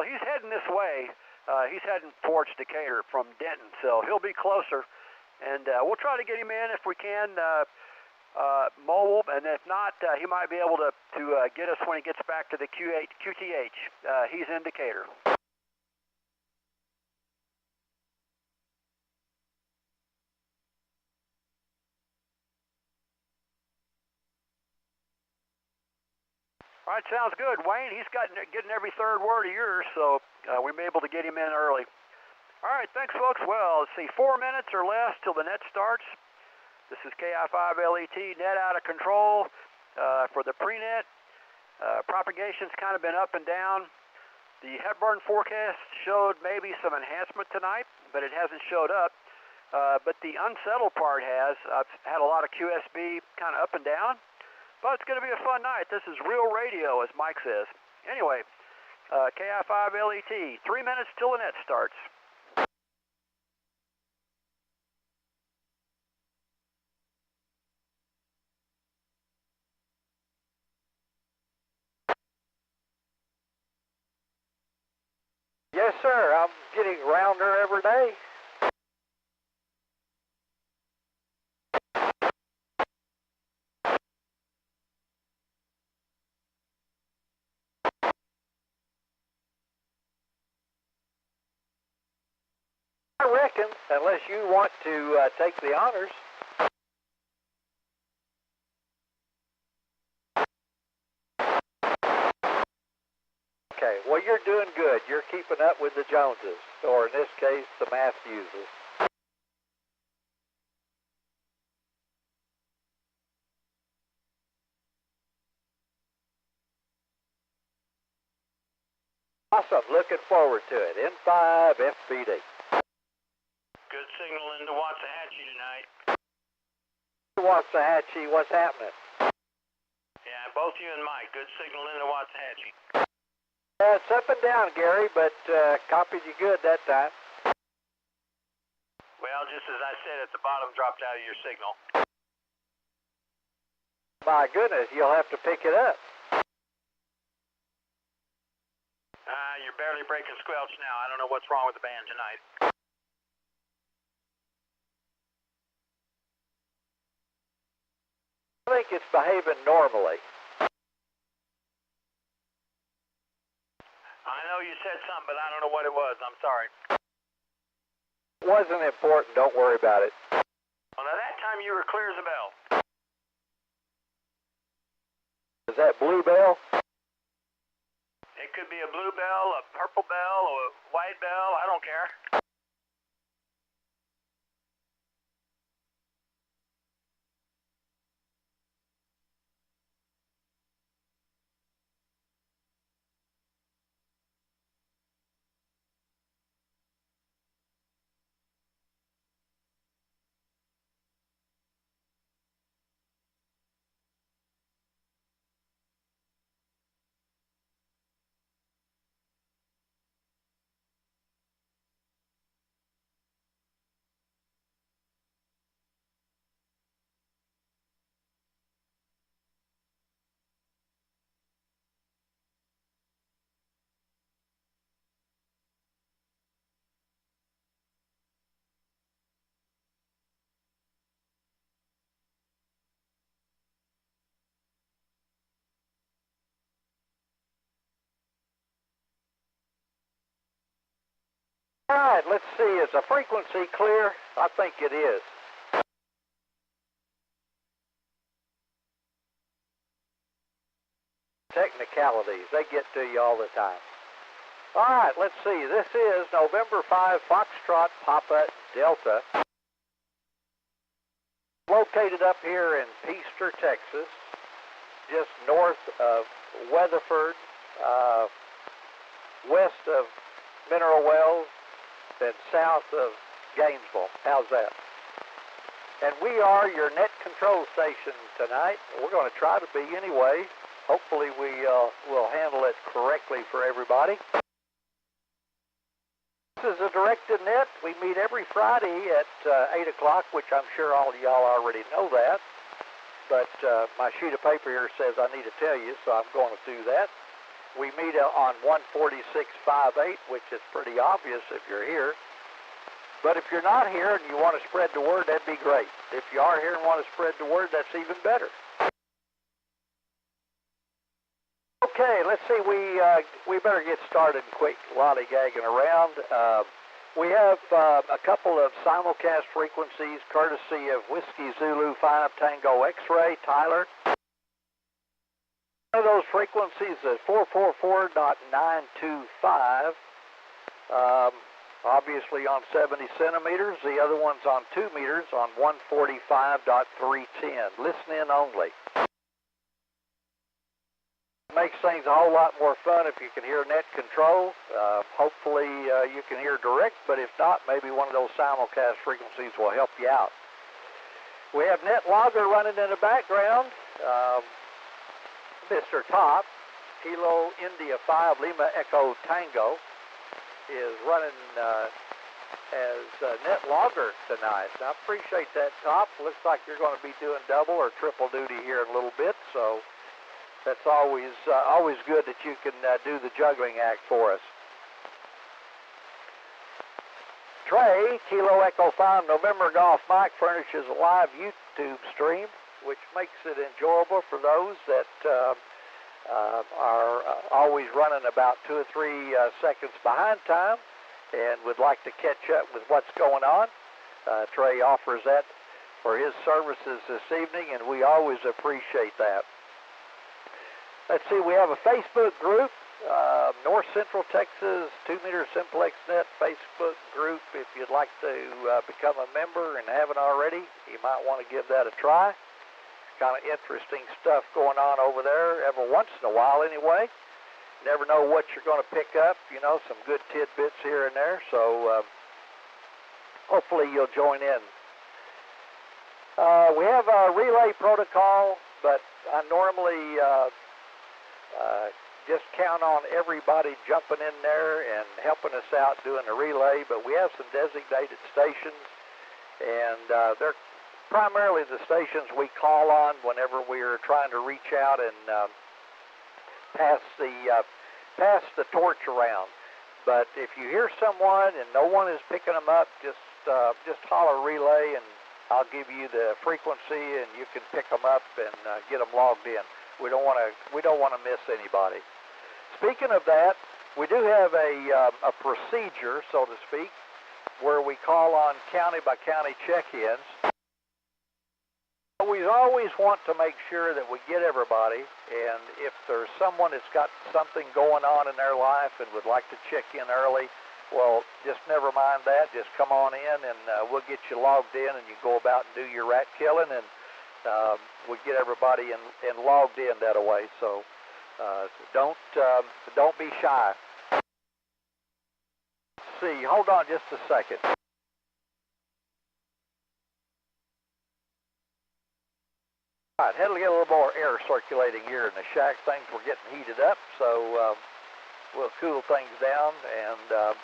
Well, he's heading this way. He's heading towards Decatur from Denton, so he'll be closer. And we'll try to get him in if we can, mobile, and if not, he might be able to get us when he gets back to the QTH. He's in Decatur. All right, sounds good, Wayne. He's getting every third word of yours, so we may be able to get him in early. All right, thanks, folks. Well, let's see, 4 minutes or less till the net starts. This is KI5LET, net out of control for the pre-net. Propagation's kind of been up and down. The Hepburn forecast showed maybe some enhancement tonight, but it hasn't showed up. But the unsettled part has. I've had a lot of QSB kind of up and down. But it's going to be a fun night. This is real radio, as Mike says. Anyway, KI5LET, 3 minutes till the net starts. Yes, sir. I'm getting rounder every day. I reckon, unless you want to take the honors. Okay, well, you're doing good. You're keeping up with the Joneses, or in this case, the Matthewses. Awesome. Looking forward to it. N5 FPD. Good signal into Waxahachie tonight. Waxahachie, what's happening? Yeah, both you and Mike. Good signal into Waxahachie. It's up and down, Gary, but copied you good that time. Well, just as I said, at the bottom dropped out of your signal. My goodness, you'll have to pick it up. You're barely breaking squelch now. I don't know what's wrong with the band tonight. I think it's behaving normally. I know you said something, but I don't know what it was. I'm sorry. It wasn't important. Don't worry about it. Well, now that time you were clear as a bell. Is that blue bell? It could be a blue bell, a purple bell, or a white bell. I don't care. All right, let's see. Is the frequency clear? I think it is. Technicalities, they get to you all the time. All right, let's see. This is November 5 Foxtrot Papa Delta. Located up here in Peaster, Texas, just north of Weatherford, west of Mineral Wells, and south of Gainesville. How's that? And we are your net control station tonight. We're going to try to be anyway. Hopefully we will handle it correctly for everybody. This is a directed net. We meet every Friday at 8 o'clock, which I'm sure all of y'all already know that. But my sheet of paper here says I need to tell you, so I'm going to do that. we meet on 146.58, which is pretty obvious if you're here. But if you're not here and you want to spread the word, that'd be great. If you are here and want to spread the word, that's even better. Okay, let's see. We better get started and quit lollygagging around. We have a couple of simulcast frequencies courtesy of Whiskey Zulu 5 Tango X-Ray, Tyler. One of those frequencies is 444.925, obviously on 70 centimeters. The other one's on 2 meters on 145.310. Listen in only. Makes things a whole lot more fun if you can hear net control. Hopefully you can hear direct, but if not, maybe one of those simulcast frequencies will help you out. We have net logger running in the background. Mr. Top, Kilo India 5 Lima Echo Tango, is running as net logger tonight. I appreciate that, Top. Looks like you're going to be doing double or triple duty here in a little bit, so that's always good that you can do the juggling act for us. Trey, Kilo Echo 5 November Golf Mike, furnishes a live YouTube stream, which makes it enjoyable for those that are always running about 2 or 3 seconds behind time and would like to catch up with what's going on. Trey offers that for his services this evening, and we always appreciate that. Let's see, we have a Facebook group, North Central Texas 2-meter Simplex Net Facebook group. If you'd like to become a member and haven't already, you might want to give that a try. Kind of interesting stuff going on over there every once in a while anyway. Never know what you're going to pick up, you know, some good tidbits here and there, so hopefully you'll join in. We have a relay protocol, but I normally just count on everybody jumping in there and helping us out doing the relay, but we have some designated stations, and they're primarily the stations we call on whenever we're trying to reach out and pass the torch around. But if you hear someone and no one is picking them up, just holler relay and I'll give you the frequency and you can pick them up and get them logged in. We don't want to miss anybody. Speaking of that, we do have a procedure, so to speak, where we call on county by county check-ins. We always want to make sure that we get everybody, and if there's someone that's got something going on in their life and would like to check in early, well, just never mind that. Just come on in, and we'll get you logged in, and you go about and do your rat killing, and we'll get everybody in logged in that way. So don't be shy. Let's see, hold on just a second. All right, had to get a little more air circulating here in the shack. Things were getting heated up, so we'll cool things down and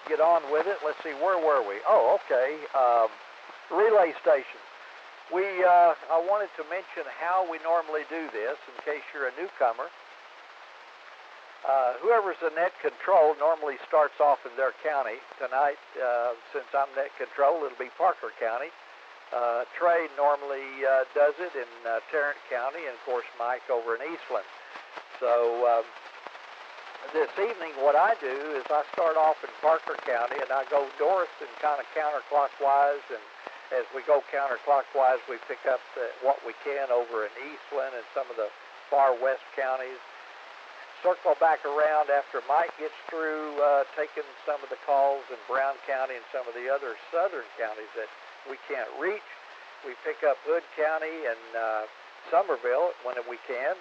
get on with it. Let's see, where were we? Oh, okay, relay station. I wanted to mention how we normally do this in case you're a newcomer. Whoever's the net control normally starts off in their county. Tonight, since I'm net control, it'll be Parker County. Trey normally does it in Tarrant County, and of course Mike over in Eastland. So this evening what I do is I start off in Parker County and I go north and kind of counterclockwise, and as we go counterclockwise we pick up what we can over in Eastland and some of the far west counties. Circle back around after Mike gets through taking some of the calls in Brown County and some of the other southern counties that we can't reach. We pick up Hood County and Somerville when we can,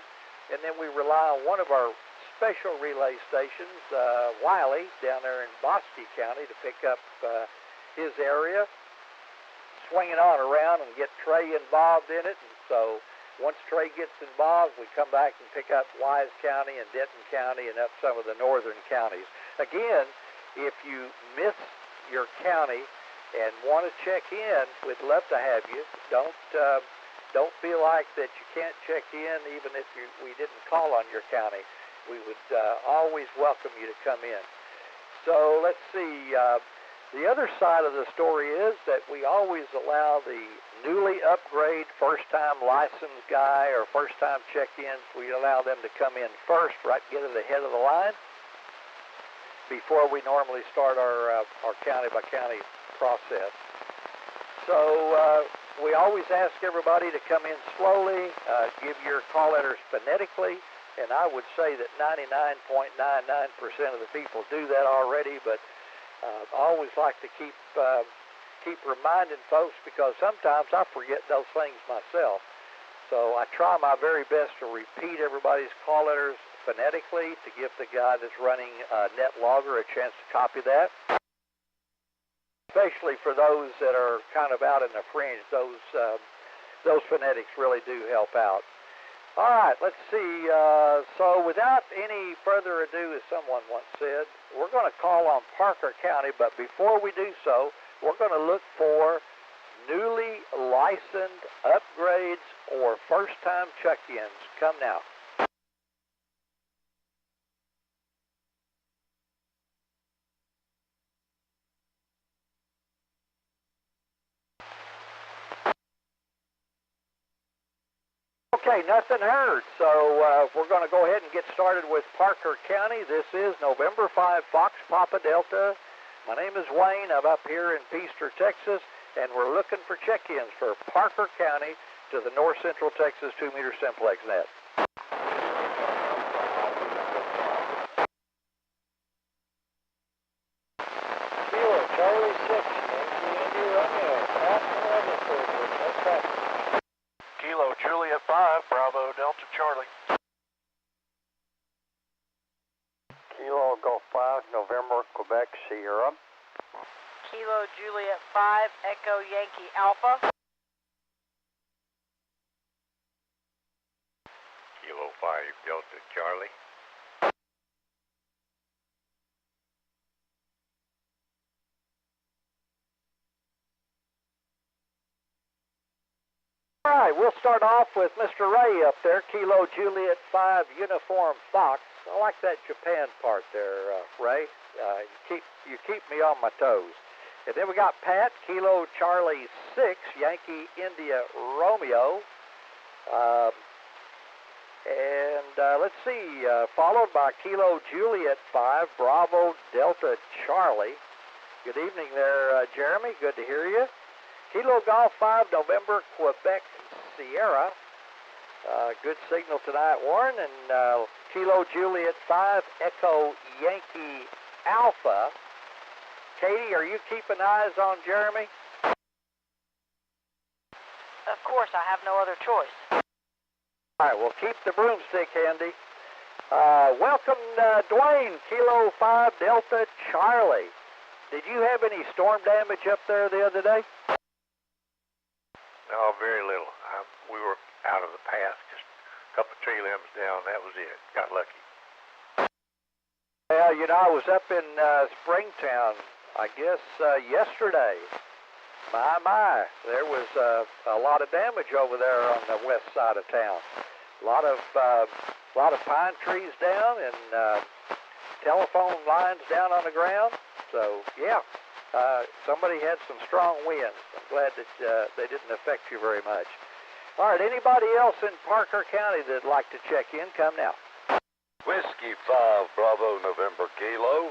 and then we rely on one of our special relay stations, Wiley, down there in Bosque County, to pick up his area, swing it on around and get Trey involved in it. And so once Trey gets involved, we come back and pick up Wise County and Denton County and up some of the northern counties. Again, if you miss your county and want to check in, we'd love to have you. Don't feel like that you can't check in even if we didn't call on your county. we would always welcome you to come in. So let's see. The other side of the story is that we always allow the newly upgrade first-time licensed guy or first-time check-ins, we allow them to come in first, right, get to the head of the line before we normally start our county-by-county process. So we always ask everybody to come in slowly, give your call letters phonetically, and I would say that 99.99% of the people do that already, but I always like to keep reminding folks because sometimes I forget those things myself. So I try my very best to repeat everybody's call letters phonetically to give the guy that's running net logger a chance to copy that. Especially for those that are kind of out in the fringe, those phonetics really do help out. All right, let's see. So without any further ado, as someone once said, we're going to call on Parker County, but before we do so, we're going to look for newly licensed upgrades or first-time check-ins. Come now. Okay, nothing heard. So we're going to go ahead and get started with Parker County. This is November 5, Fox Papa Delta. My name is Wayne. I'm up here in Peaster, Texas, and we're looking for check-ins for Parker County to the North Central Texas 2-meter Simplex net. Kilo Charlie 6, Yankee Romeo, Austin Weatherford, what's happening? Kilo Juliet 5, Bravo Delta Charlie. Kilo Golf 5, November, Quebec, Sierra. Kilo Juliet 5, Echo Yankee Alpha. Kilo 5, Delta Charlie. All right, we'll start off with Mr. Ray up there, Kilo Juliet 5, Uniform Fox. I like that Japan part there, Ray. You keep me on my toes. And then we got Pat, Kilo Charlie 6, Yankee India Romeo. Let's see, followed by Kilo Juliet 5, Bravo Delta Charlie. Good evening there, Jeremy. Good to hear you. Kilo Golf 5, November, Quebec, Sierra. Good signal tonight, Warren. And Kilo Juliet 5, Echo Yankee Alpha. Katie, are you keeping eyes on Jeremy? Of course, I have no other choice. All right, well, keep the broomstick handy. Welcome, Dwayne, Kilo 5, Delta Charlie. Did you have any storm damage up there the other day? No, very little. We were out of the path, just a couple of tree limbs down. That was it. Got lucky. Well, you know, I was up in Springtown, I guess, yesterday. My, there was a lot of damage over there on the west side of town. A lot of pine trees down and telephone lines down on the ground. So, yeah, somebody had some strong winds. I'm glad that they didn't affect you very much. All right, anybody else in Parker County that'd like to check in, come now. Whiskey 5, Bravo November Kilo.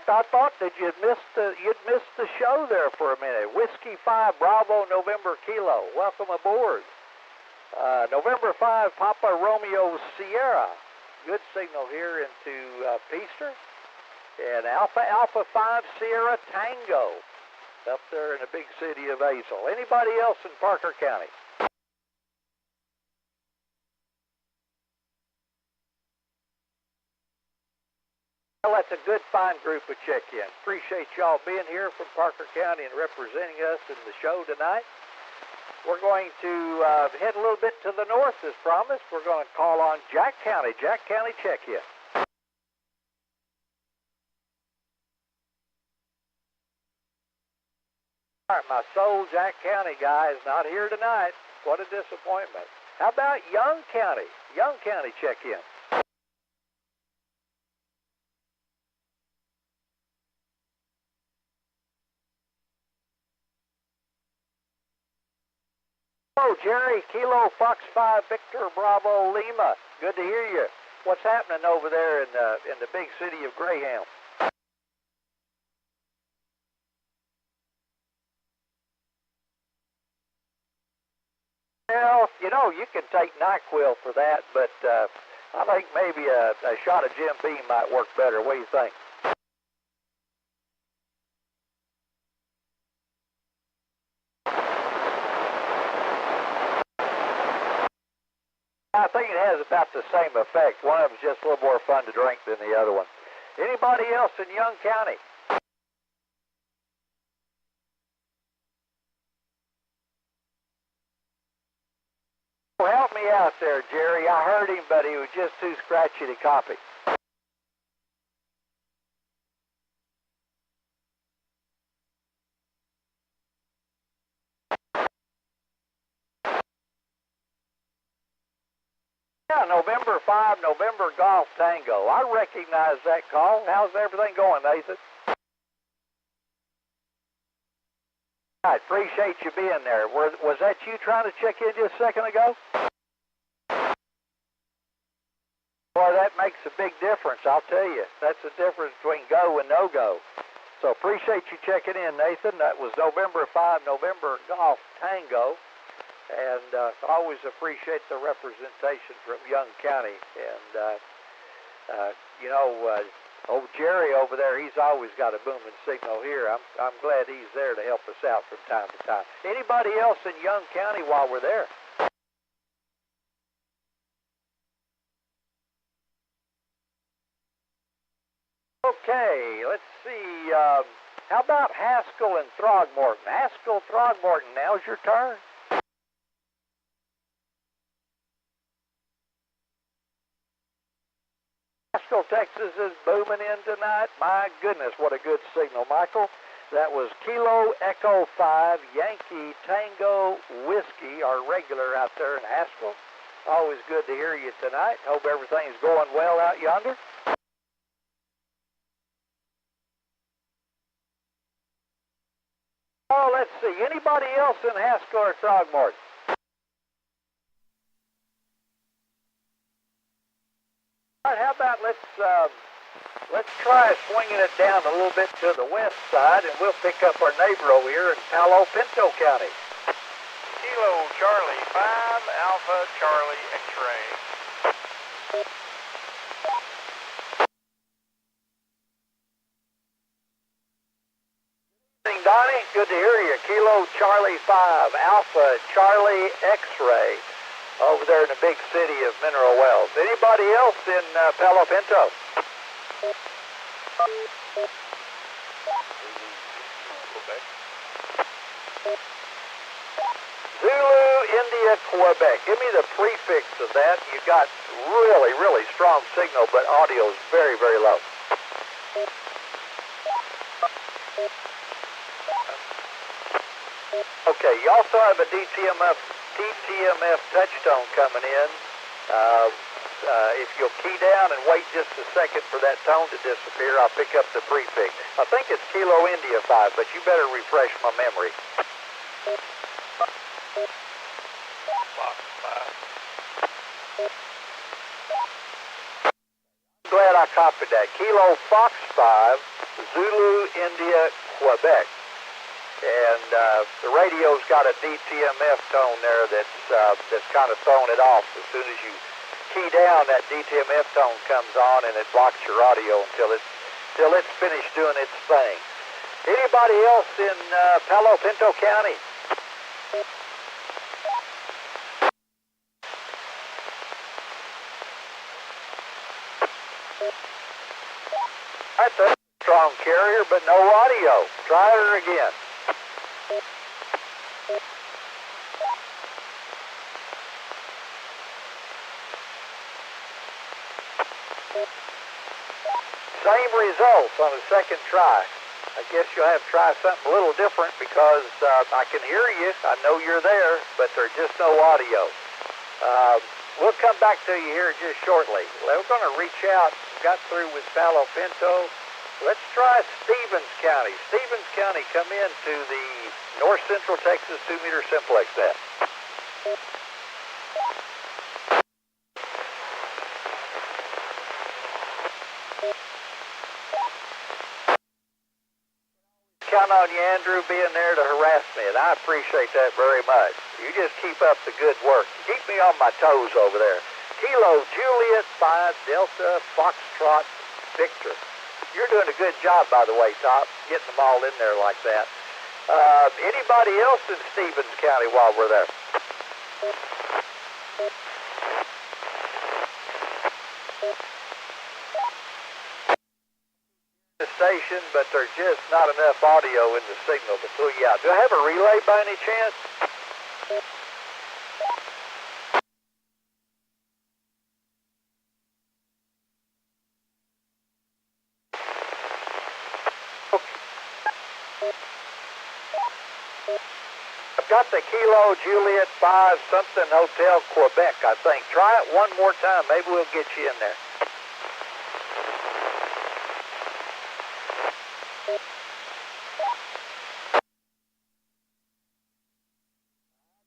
I thought that you'd missed the show there for a minute. Whiskey 5, Bravo, November Kilo. Welcome aboard. November 5, Papa Romeo Sierra. Good signal here into Peaster. And Alpha 5, Sierra Tango. Up there in the big city of Azle. Anybody else in Parker County? Well, that's a good, fine group of check-in. Appreciate y'all being here from Parker County and representing us in the show tonight. we're going to head a little bit to the north as promised. We're going to call on Jack County. Jack County, check in. All right, my soul Jack County guy is not here tonight. What a disappointment. How about Young County? Young County, check in. Hello, Jerry. Kilo Fox 5 Victor Bravo Lima. Good to hear you. What's happening over there in the big city of Graham? Well, you know, you can take NyQuil for that, but I think maybe a shot of Jim Beam might work better. What do you think? I think it has about the same effect. One of them's just a little more fun to drink than the other one. Anybody else in Young County? Oh, help me out there, Jerry. I heard him, but he was just too scratchy to copy. Yeah, November 5, November Golf Tango. I recognize that call. How's everything going, Nathan? I appreciate you being there. Was that you trying to check in just a second ago? Boy, that makes a big difference, I'll tell you. That's the difference between go and no-go. So appreciate you checking in, Nathan. That was November 5, November Golf Tango. And always appreciate the representation from Young County. And, you know, old Jerry over there, he's always got a booming signal here. I'm glad he's there to help us out from time to time. Anybody else in Young County while we're there? Okay, let's see. How about Haskell and Throgmorton? Haskell, Throgmorton, now's your turn. Haskell, Texas is booming in tonight. My goodness, what a good signal, Michael. That was Kilo Echo 5 Yankee Tango Whiskey, our regular out there in Haskell. Always good to hear you tonight. Hope everything's going well out yonder. Oh, let's see. Anybody else in Haskell or Throgmorton? All right, how about let's try swinging it down a little bit to the west side, and we'll pick up our neighbor over here in Palo Pinto County. Kilo Charlie 5 Alpha Charlie X-ray. Donnie, good to hear you. Kilo Charlie 5 Alpha Charlie X-ray over there in the big city of Mineral Wells. Anybody else in Palo Pinto? Zulu, India, Quebec. Give me the prefix of that. You got really, really strong signal, but audio is very, very low. Okay, you also have a DTMF touchtone coming in. If you'll key down and wait just a second for that tone to disappear, I'll pick up the prefix. I think it's Kilo India 5, but you better refresh my memory. I'm glad I copied that. Kilo Fox 5, Zulu India, Quebec. And the radio's got a DTMF tone there that's kind of throwing it off. As soon as you key down, that DTMF tone comes on and it blocks your audio until it's finished doing its thing. Anybody else in Palo Pinto County? That's a strong carrier, but no audio. Try her again. Same results on the second try. I guess you'll have to try something a little different because I can hear you. I know you're there, but there's just no audio. We'll come back to you here just shortly. We're going to reach out. Got through with Palo Pinto. Let's try Stevens County. Stevens County, come into the North Central Texas 2-meter Simplex net. Count on you, Andrew, being there to harass me, and I appreciate that very much. You just keep up the good work. Keep me on my toes over there. Kilo Juliet 5 Delta Foxtrot Victor. You're doing a good job, by the way, Top, getting them all in there like that. Anybody else in Stevens County while we're there? Station, but there's just not enough audio in the signal to pull you out. Do I have a relay by any chance? I've got the Kilo Juliet 5 something Hotel Quebec, I think. Try it one more time. Maybe we'll get you in there.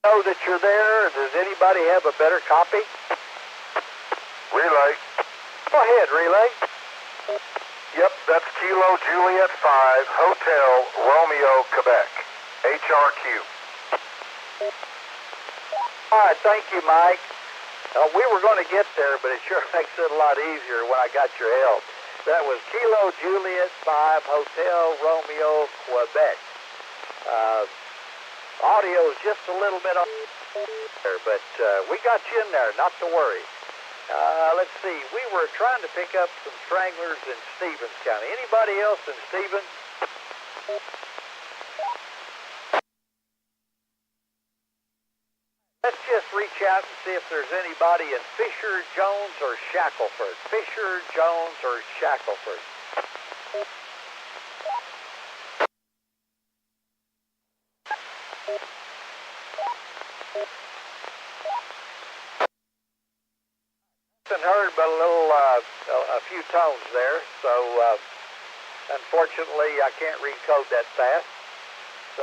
Know that you're there. Does anybody have a better copy? Relay. Go ahead, relay. Yep, that's Kilo Juliet 5, Hotel Romeo, Quebec. HRQ. All right, thank you, Mike. We were going to get there, but it sure makes it a lot easier when I got your help. That was Kilo Juliet 5, Hotel Romeo, Quebec. Audio is just a little bit on there, but we got you in there, not to worry. Let's see, we were trying to pick up some stranglers in Stevens County. Anybody else in Stevens? Let's just reach out and see if there's anybody in Fisher, Jones, or Shackelford. Fisher, Jones, or Shackelford. Heard but a few tones there, so unfortunately I can't read code that fast. So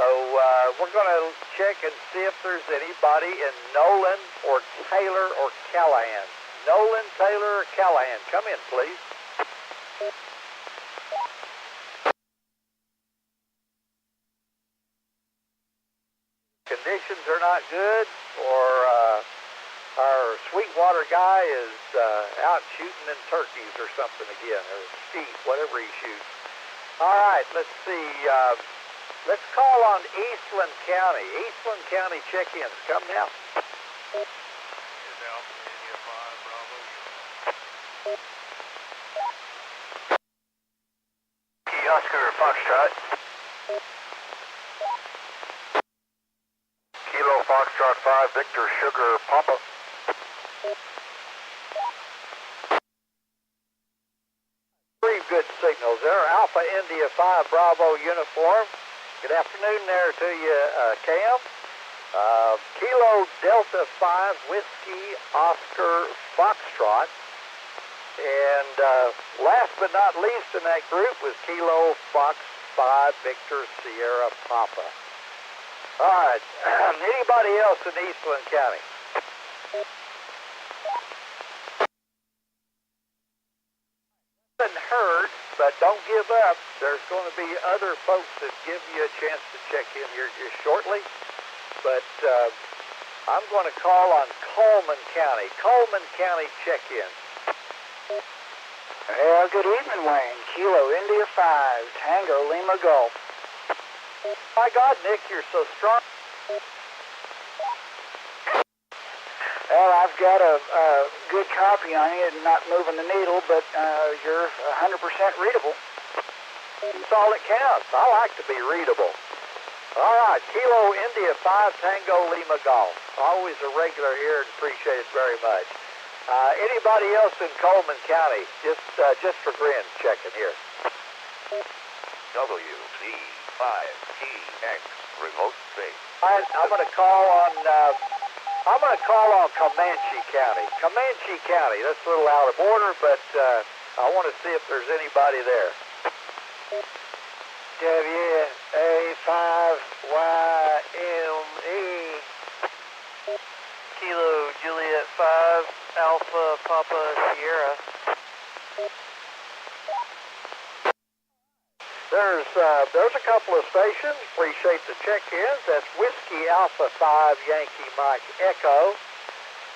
we're going to check and see if there's anybody in Nolan or Taylor or Callahan. Nolan, Taylor, or Callahan. Come in, please. Conditions are not good, or our Sweetwater guy is out shooting in turkeys or something again, or skeet, whatever he shoots. All right, let's see. Let's call on Eastland County. Eastland County check-ins. Come now. Oscar Foxtrot. Kilo Foxtrot 5, Victor Sugar Papa. Three good signals there. Alpha India 5 Bravo uniform. Good afternoon there to you, Cam. Kilo Delta 5 Whiskey Oscar Foxtrot. And last but not least in that group was Kilo Fox 5 Victor Sierra Papa. All right. Anybody else in Eastland County? Heard, but don't give up. There's going to be other folks that give you a chance to check in here just shortly. But I'm going to call on Coleman County. Coleman County check-in. Well, good evening, Wayne. Kilo India 5, Tango Lima Golf. My God, Nick, you're so strong. Well, I've got a good copy on you, not moving the needle, but you're 100% readable. That's all that counts. I like to be readable. All right, Kilo India 5 Tango Lima Golf. Always a regular here and appreciate it very much. Anybody else in Coleman County? Just for grins checking here. 5TX remote base. I'm going to call on Comanche County. Comanche County, that's a little out of order, but I want to see if there's anybody there. WA5YME. Kilo Juliet 5 Alpha Papa Sierra. There's a couple of stations. Appreciate the check-ins. That's Whiskey Alpha 5 Yankee Mike Echo.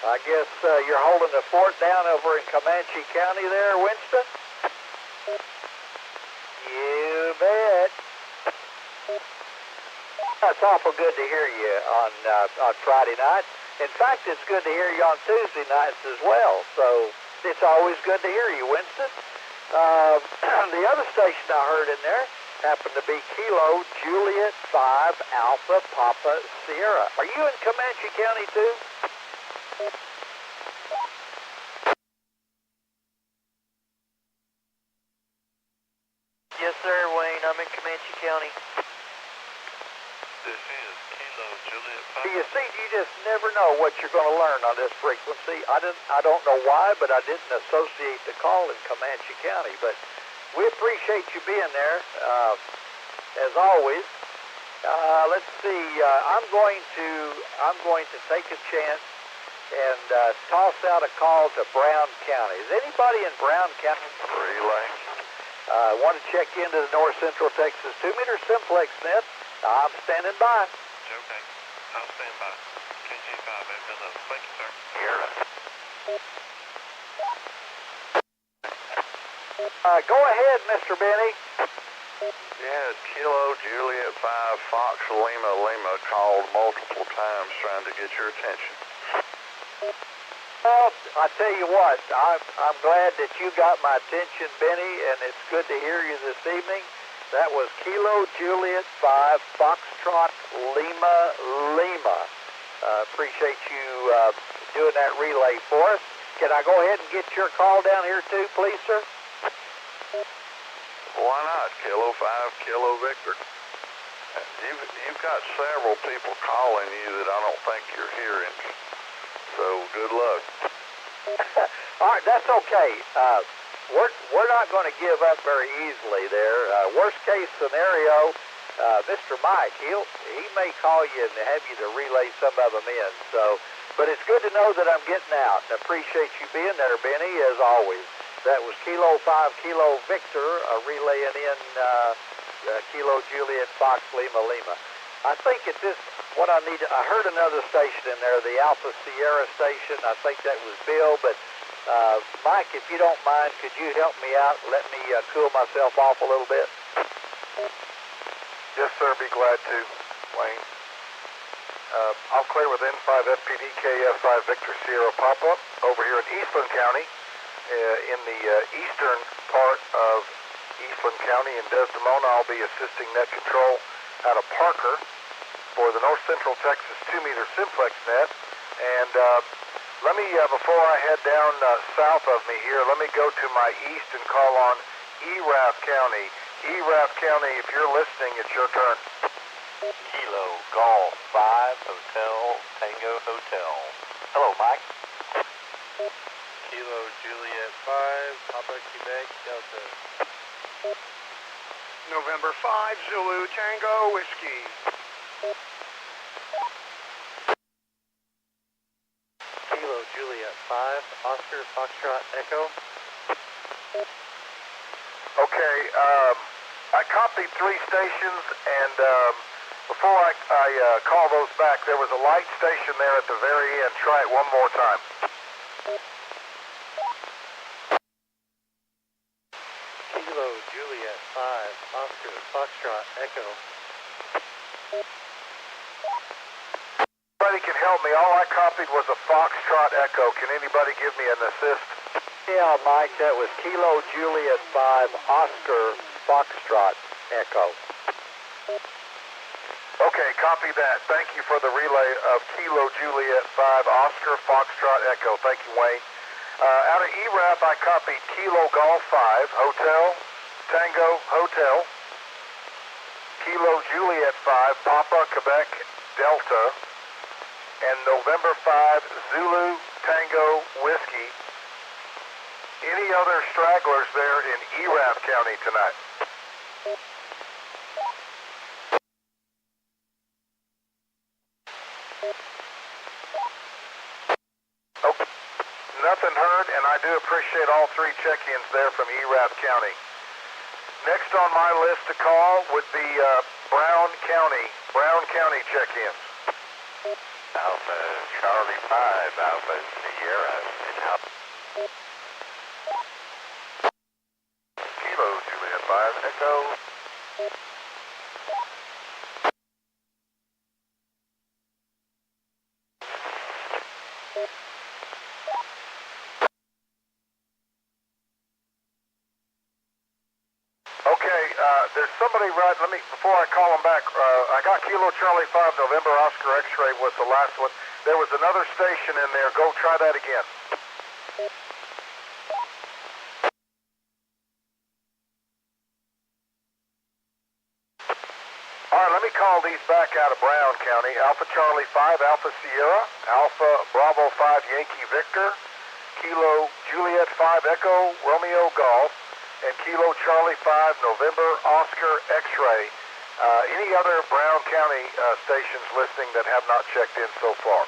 I guess you're holding the fort down over in Comanche County there, Winston? You bet. It's awful good to hear you on Friday night. In fact, it's good to hear you on Tuesday nights as well. So it's always good to hear you, Winston. The other station I heard in there happened to be Kilo Juliet 5 Alpha Papa Sierra. Are you in Comanche County too? Yes, sir, Wayne. I'm in Comanche County. This is Kilo Juliet 5. You see, you just never know what you're going to learn on this frequency. I don't know why, but I didn't associate the call in Comanche County. But we appreciate you being there, as always. Let's see. I'm going to take a chance and toss out a call to Brown County. Is anybody in Brown County? Relay. Want to check into the North Central Texas 2-meter Simplex net? I'm standing by. Okay. I'll stand by. KG5, hello. Thank you, sir. Go ahead, Mr. Benny. Yeah, Kilo Juliet 5 Fox Lima Lima called multiple times trying to get your attention. Well, I tell you what, I'm glad that you got my attention, Benny, and it's good to hear you this evening. That was Kilo Juliet 5 Foxtrot Lima Lima. Appreciate you doing that relay for us. Can I go ahead and get your call down here too, please, sir? Why not? Kilo 5 Kilo Victor. You've got several people calling you that I don't think you're hearing. So good luck. All right, that's okay. We're not going to give up very easily there. Worst case scenario, Mr. Mike, he may call you and have you to relay some of them in. So, but it's good to know that I'm getting out. I appreciate you being there, Benny, as always. That was Kilo 5 Kilo Victor relaying in Kilo Juliet Fox Lima Lima. I think at this, what I need, I heard another station in there, the Alpha Sierra station. I think that was Bill, but Mike, if you don't mind, could you help me out? Let me cool myself off a little bit. Yes, sir. Be glad to, Wayne. I'll clear with N5 FPD KF5 Victor Sierra Papa over here in Eastland County, in the eastern part of Eastland County in Desdemona. I'll be assisting net control out of Parker for the North Central Texas 2-meter Simplex net. And let me, before I head down south of me here, let me go to my east and call on Erath County. Erath County, if you're listening, it's your turn. Kilo Golf 5 Hotel Tango Hotel. Hello, Mike. Kilo Juliet 5 Papa Quebec Delta. November 5 Zulu Tango Whiskey. Kilo Juliet 5 Oscar Foxtrot Echo. Okay, I copied 3 stations, and before I call those back, there was a light station there at the very end. Try it one more time. Kilo Juliet 5 Oscar Foxtrot Echo. Anybody can help me. All I copied was a Foxtrot Echo. Can anybody give me an assist? Yeah, Mike, that was Kilo Juliet 5 Oscar Foxtrot Echo. Okay, copy that. Thank you for the relay of Kilo Juliet 5 Oscar Foxtrot Echo. Thank you, Wayne. Out of ERAP, I copied Kilo Golf 5 Hotel Tango Hotel. Kilo Juliet 5, Papa Quebec Delta, and November 5, Zulu Tango Whiskey. Any other stragglers there in Erath County tonight? Oh, nothing heard, and I do appreciate all three check-ins there from Erath County. Next on my list to call would be Brown County check-ins. Alpha Charlie 5, Alpha Sierra, and Alpha Kilo Juliet 5, Echo. Okay, there's somebody right, before I call them back, I got Kilo Charlie 5, November Oscar X-Ray was the last one. There was another station in there. Go try that again. All right, let me call these back out of Brown County. Alpha Charlie 5, Alpha Sierra, Alpha Bravo 5, Yankee Victor, Kilo Juliet 5, Echo Romeo Golf, and Kilo Charlie 5, November Oscar X-Ray. Any other Brown County stations listening that have not checked in so far?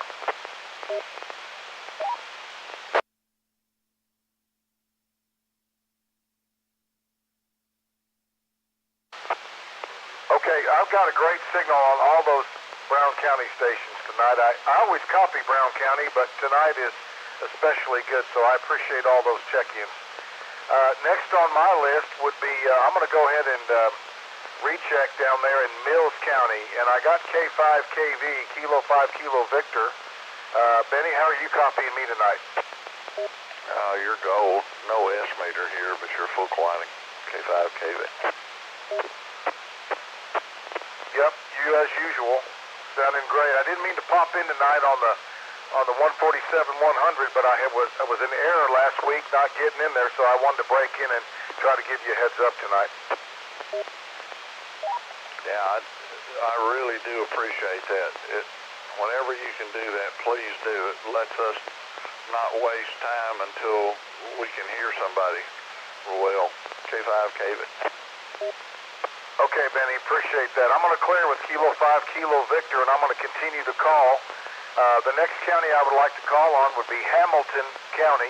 Okay, I've got a great signal on all those Brown County stations tonight. I always copy Brown County, but tonight is especially good, so I appreciate all those check-ins. Next on my list would be, I'm going to go ahead and recheck down there in Mills County, and I got K5KV, Kilo 5 Kilo Victor. Benny, how are you copying me tonight? You're gold. No S-meter here, but you're full quantity. K5KV. Yep, you as usual. Sounding great. I didn't mean to pop in tonight on the 147-100, but I was in error last week, not getting in there, so I wanted to break in and try to give you a heads up tonight. Yeah, I really do appreciate that. Whenever you can do that, please do. It lets us not waste time until we can hear somebody well. K5KV. Okay, Benny, appreciate that. I'm going to clear with Kilo 5 Kilo Victor, and I'm going to continue to call. The next county I would like to call on would be Hamilton County.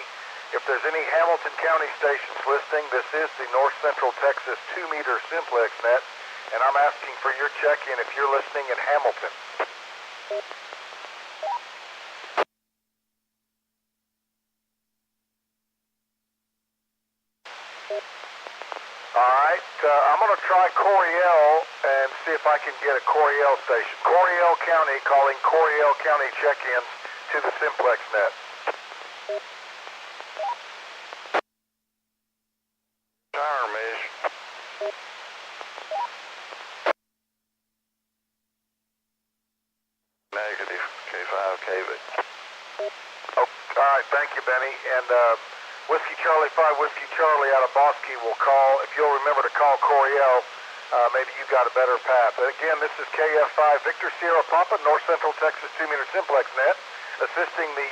If there's any Hamilton County stations listening, this is the North Central Texas 2-meter Simplex net, and I'm asking for your check-in if you're listening in Hamilton. All right, I'm going to try Coryell and see if I can get a Coryell station. Coryell County calling Coryell County check-ins to the Simplex net. Armish. Negative. K5KV. Oh, all right, thank you, Benny. And Whiskey Charlie 5, Whiskey Charlie out of Bosque will call. If you'll remember to call Coryell, maybe you've got a better path. Again, this is KF5 Victor Sierra Papa, North Central Texas 2-meter Simplex net, assisting the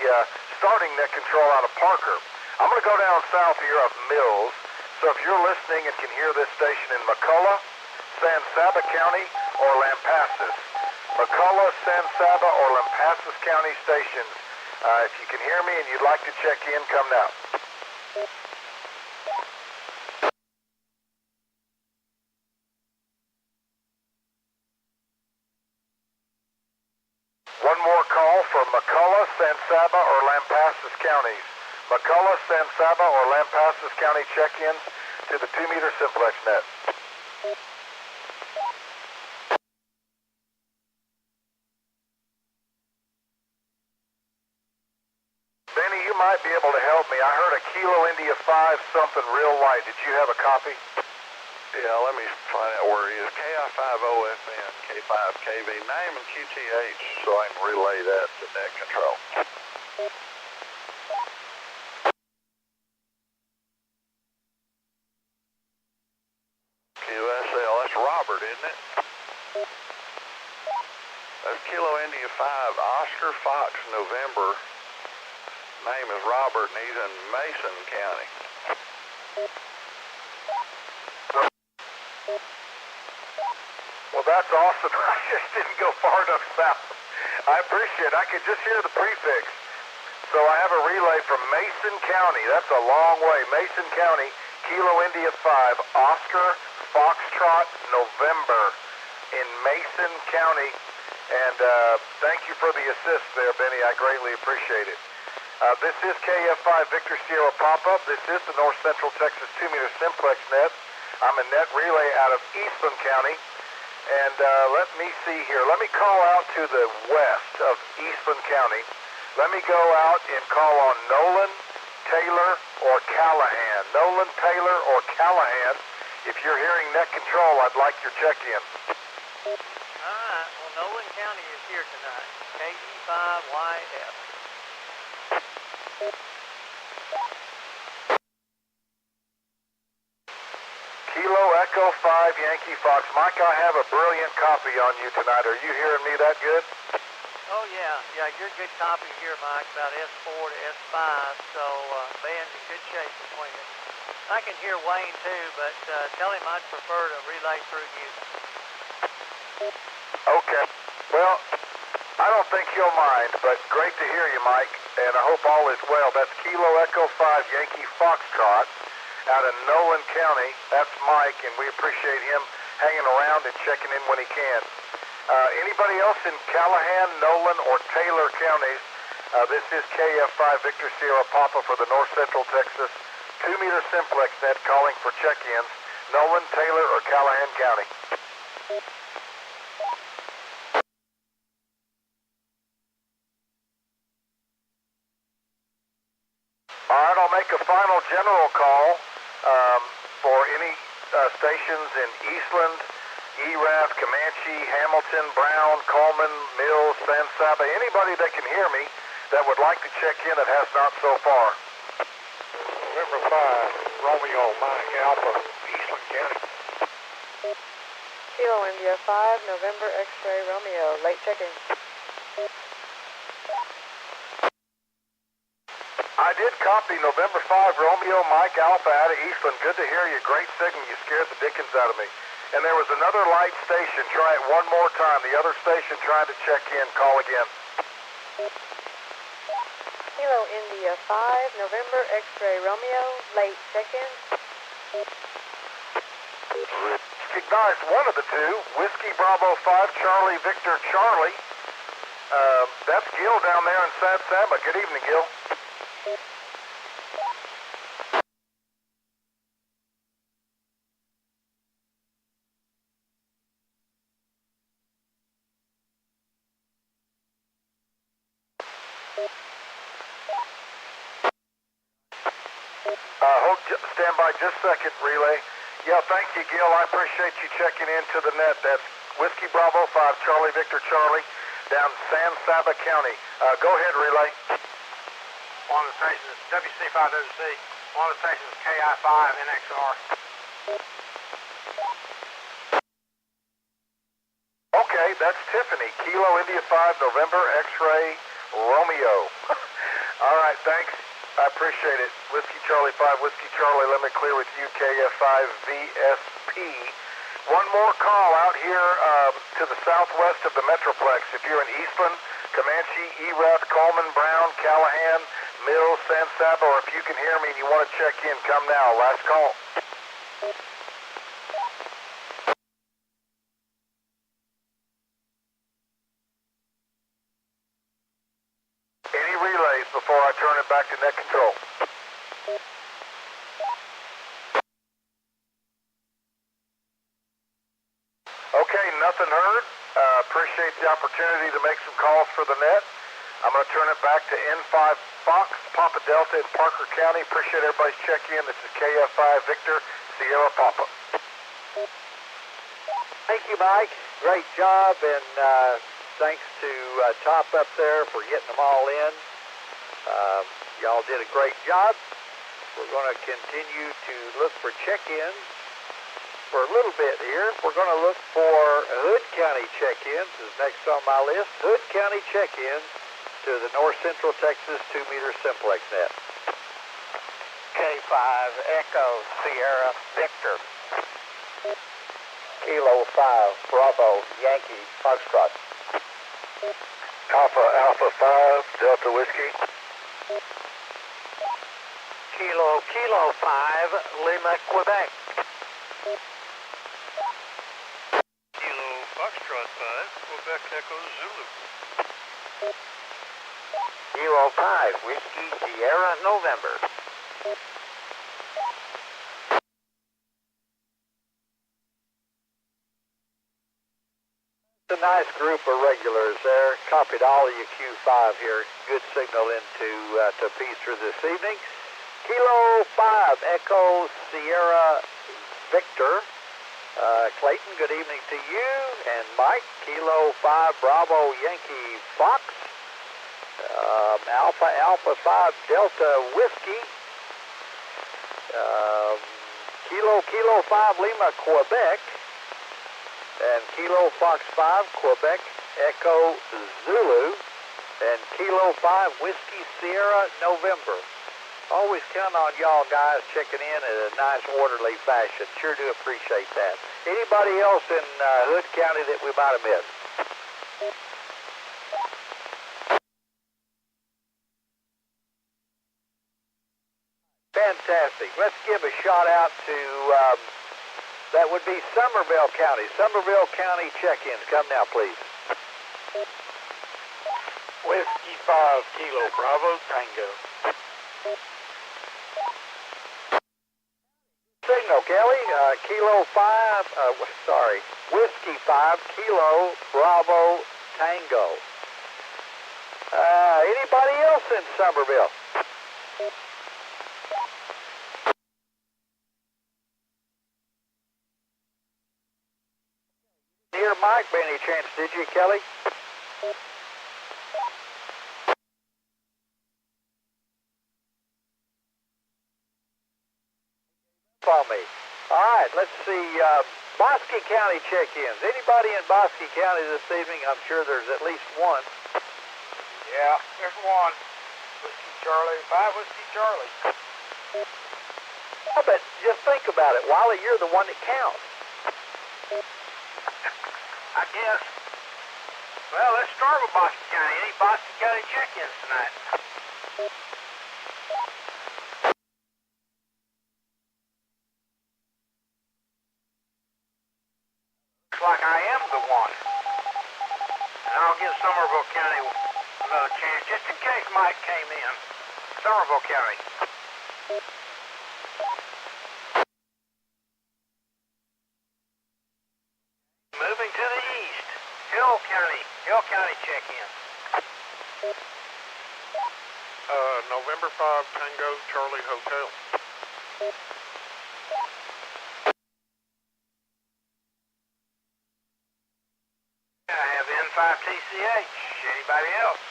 starting net control out of Parker. I'm going to go down south here of Mills, so if you're listening and can hear this station in McCullough, San Saba County, or Lampasas, McCullough, San Saba, or Lampasas County stations, if you can hear me and you'd like to check in, come now. One more call for McCullough, San Saba, or Lampasas counties. McCullough, San Saba, or Lampasas County check-ins to the 2-meter Simplex net. Benny, you might be able to help me. I heard a Kilo India 5 something real light. Did you have a copy? Yeah, let me find out where he is. KI5OFN, K5KV, name and QTH so I can relay that to net control. QSL, that's Robert, isn't it? Kilo India 5, Oscar Fox, November. Name is Robert, and he's in Mason County. Well, that's awesome. I just didn't go far enough south. I appreciate it. I could just hear the prefix. So I have a relay from Mason County. That's a long way. Mason County, Kilo India 5, Oscar Foxtrot, November in Mason County. And thank you for the assist there, Benny. I greatly appreciate it. This is KF5 Victor Sierra Pop-Up. This is the North Central Texas 2-meter Simplex net. I'm a net relay out of Eastland County. And let me see here. Let me call out to the west of Eastland County. Let me go out and call on Nolan, Taylor, or Callahan. Nolan, Taylor, or Callahan. If you're hearing net control, I'd like your check-in. All right. Well, Nolan County is here tonight. KE5YF. Kilo Echo 5 Yankee Fox. Mike, I have a brilliant copy on you tonight. Are you hearing me that good? Oh, yeah. Yeah, you're good copy here, Mike, about S4 to S5, so band's in good shape between us. I can hear Wayne, too, but tell him I'd prefer to relay through you. Okay. Well, I don't think he'll mind, but great to hear you, Mike, and I hope all is well. That's Kilo Echo 5 Yankee Foxtrot out of Nolan County. That's Mike, and we appreciate him hanging around and checking in when he can. Anybody else in Callahan, Nolan, or Taylor counties, this is KF5 Victor Sierra Papa for the North Central Texas 2-meter Simplex net calling for check-ins. Nolan, Taylor, or Callahan County. All right, I'll make a final general call for any stations in Eastland, Erath, Comanche, Hamilton, Brown, Coleman, Mills, San Saba, anybody that can hear me that would like to check in that has not so far. November 5, Romeo, Mike Alpha, Eastland County. Kilo India 5, November X-ray Romeo, late check-in. I did copy November 5, Romeo, Mike Alpha out of Eastland. Good to hear you. Great signal. You scared the dickens out of me. And there was another light station. Try it one more time. The other station trying to check in. Call again. Kilo India 5, November X-ray Romeo, late check-in. Recognized one of the two. Whiskey Bravo 5, Charlie Victor Charlie. That's Gil down there in San Saba. Good evening, Gil. Stand by just a second, relay. Yeah, thank you, Gil. I appreciate you checking into the net. That's Whiskey Bravo 5, Charlie Victor Charlie, down San Saba County. Go ahead, relay. One of the stations is WC5WC. One of the stations is KI5 NXR. Okay, that's Tiffany. Kilo India 5, November X-ray Romeo. All right, thanks. I appreciate it. Whiskey Charlie 5, Whiskey Charlie, let me clear with you, KF5 VSP. One more call out here to the southwest of the Metroplex. If you're in Eastland, Comanche, Erath, Coleman, Brown, Callahan, Mills, San Saba, or if you can hear me and you want to check in, come now. Last call. Any relays before I turn it back to net control? Okay, nothing heard. Appreciate the opportunity to make some calls for the net. I'm going to turn it back to N5 Fox, Papa Delta in Parker County. Appreciate everybody's check-in. This is KF5 Victor Sierra Papa. Thank you, Mike. Great job, and thanks to Top up there for getting them all in. Y'all did a great job. We're going to continue to look for check-ins for a little bit here. We're going to look for Hood County check-ins is next on my list. Hood County check-ins to the North Central Texas 2-meter Simplex net. K5 Echo Sierra Victor. Kilo 5 Bravo Yankee Foxtrot. Alpha 5 Delta Whiskey. Kilo 5 Lima Quebec. Kilo Foxtrot 5 Quebec Echo Zulu. Kilo 5 Whiskey Sierra November. A nice group of regulars there. Copied all of you Q5 here. Good signal into to Peaster this evening. Kilo 5 Echo Sierra Victor. Clayton, good evening to you. And Mike, Kilo 5 Bravo Yankee Fox. Alpha 5 Delta Whiskey. Kilo 5 Lima Quebec. And Kilo Fox 5 Quebec Echo Zulu. And Kilo 5 Whiskey Sierra November. Always count on y'all guys checking in in a nice orderly fashion. Sure do appreciate that. Anybody else in Hood County that we might have missed? Fantastic. Let's give a shout out to, that would be Somerville County. Somerville County check-ins. Come now, please. Whiskey 5 Kilo Bravo Tango. Signal, Kelly. Kilo 5, Whiskey 5 Kilo Bravo Tango. Anybody else in Somerville? Hear Mike by any chance, did you, Kelly? On me. All right, let's see. Bosque County check-ins. Anybody in Bosque County this evening? I'm sure there's at least one. Yeah, there's one. Whiskey Charlie, 5 Whiskey Charlie. Yeah, but just think about it. Wiley, you're the one that counts. I guess. Well, let's start with Bosque County. Any Bosque County check-ins tonight? Looks like I am the one. And I'll give Somerville County another chance, just in case Mike came in. Somerville County. Moving to the east. Hill County check-in. November 5 Tango Charlie Hotel. I have N5TCH. Anybody else?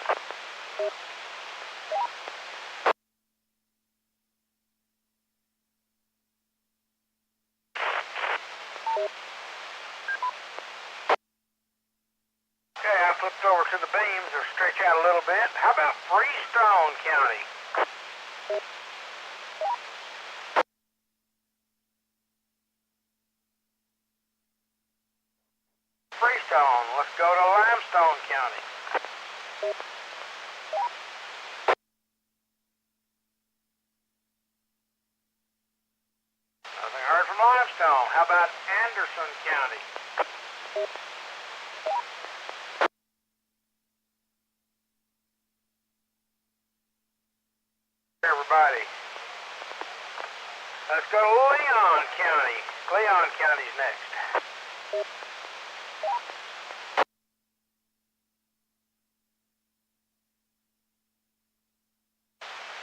Okay, I flipped over to the beams or stretch out a little bit. How about Freestone County? Freestone, let's go to Limestone County. Nothing heard from Limestone. How about Anderson County? Everybody. Let's go to Leon County. Leon County's next.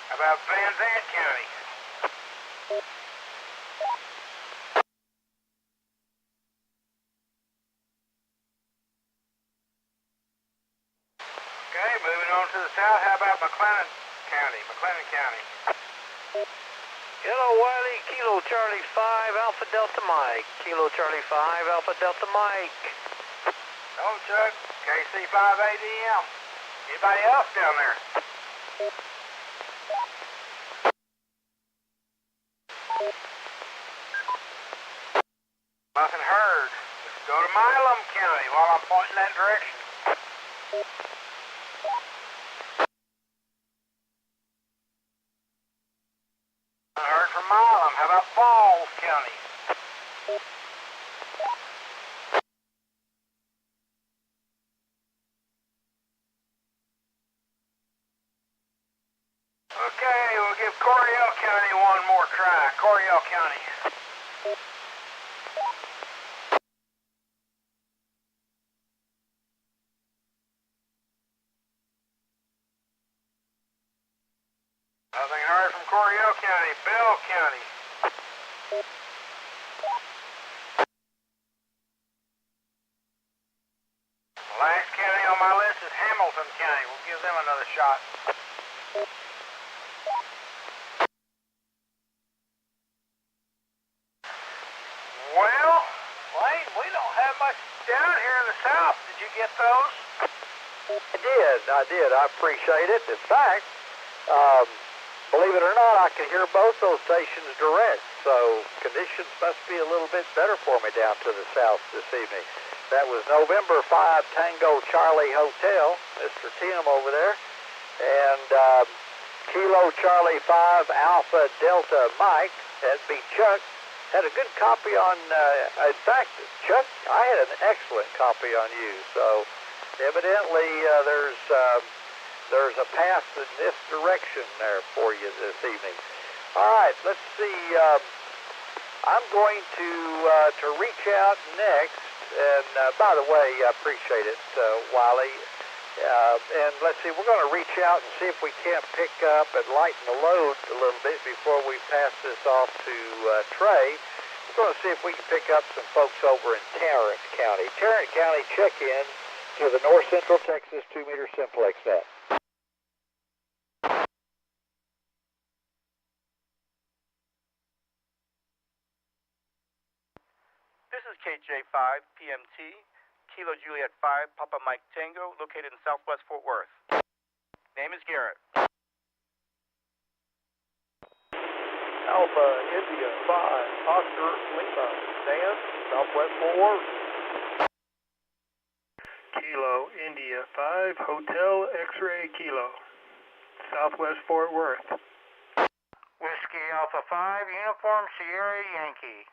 How about Van Zant County? Okay, moving on to the south, how about McLennan County? McLennan County. Hello, Wiley. Kilo Charlie 5, Alpha Delta Mike. Kilo Charlie 5, Alpha Delta Mike. Oh, Chuck. KC58EM. Anybody else down there? Nothing heard. Let's go to Milam County while I'm pointing that direction. I heard from Milam. How about Falls County? Okay, we'll give Coryell County one more try. Coryell County. Nothing heard from Coryell County. Bell County. Last county on my list is Hamilton County. We'll give them another shot. Well, Wayne, we don't have much down here in the south. Did you get those? I did. I appreciate it. In fact, believe it or not, I can hear both those stations direct, so conditions must be a little bit better for me down to the south this evening. That was November 5 Tango Charlie Hotel, Mr. Tim over there, and Kilo Charlie 5 Alpha Delta Mike, that'd be Chuck, had a good copy on, in fact, Chuck, I had an excellent copy on you, so evidently there's a path in this direction there for you this evening. All right, let's see. I'm going to reach out next, and by the way, I appreciate it, Wiley. And let's see, we're going to reach out and see if we can't pick up and lighten the load a little bit before we pass this off to Trey. We're going to see if we can pick up some folks over in Tarrant County. Tarrant County, check in to the North Central Texas 2-meter Simplex net. This is KJ5 PMT, Kilo Juliet 5, Papa Mike Tango, located in Southwest Fort Worth. Name is Garrett. Alpha India 5, Oscar Lima, Dan, Southwest Fort Worth. Kilo India 5, Hotel X-Ray Kilo, Southwest Fort Worth. Whiskey Alpha 5, Uniform Sierra Yankee.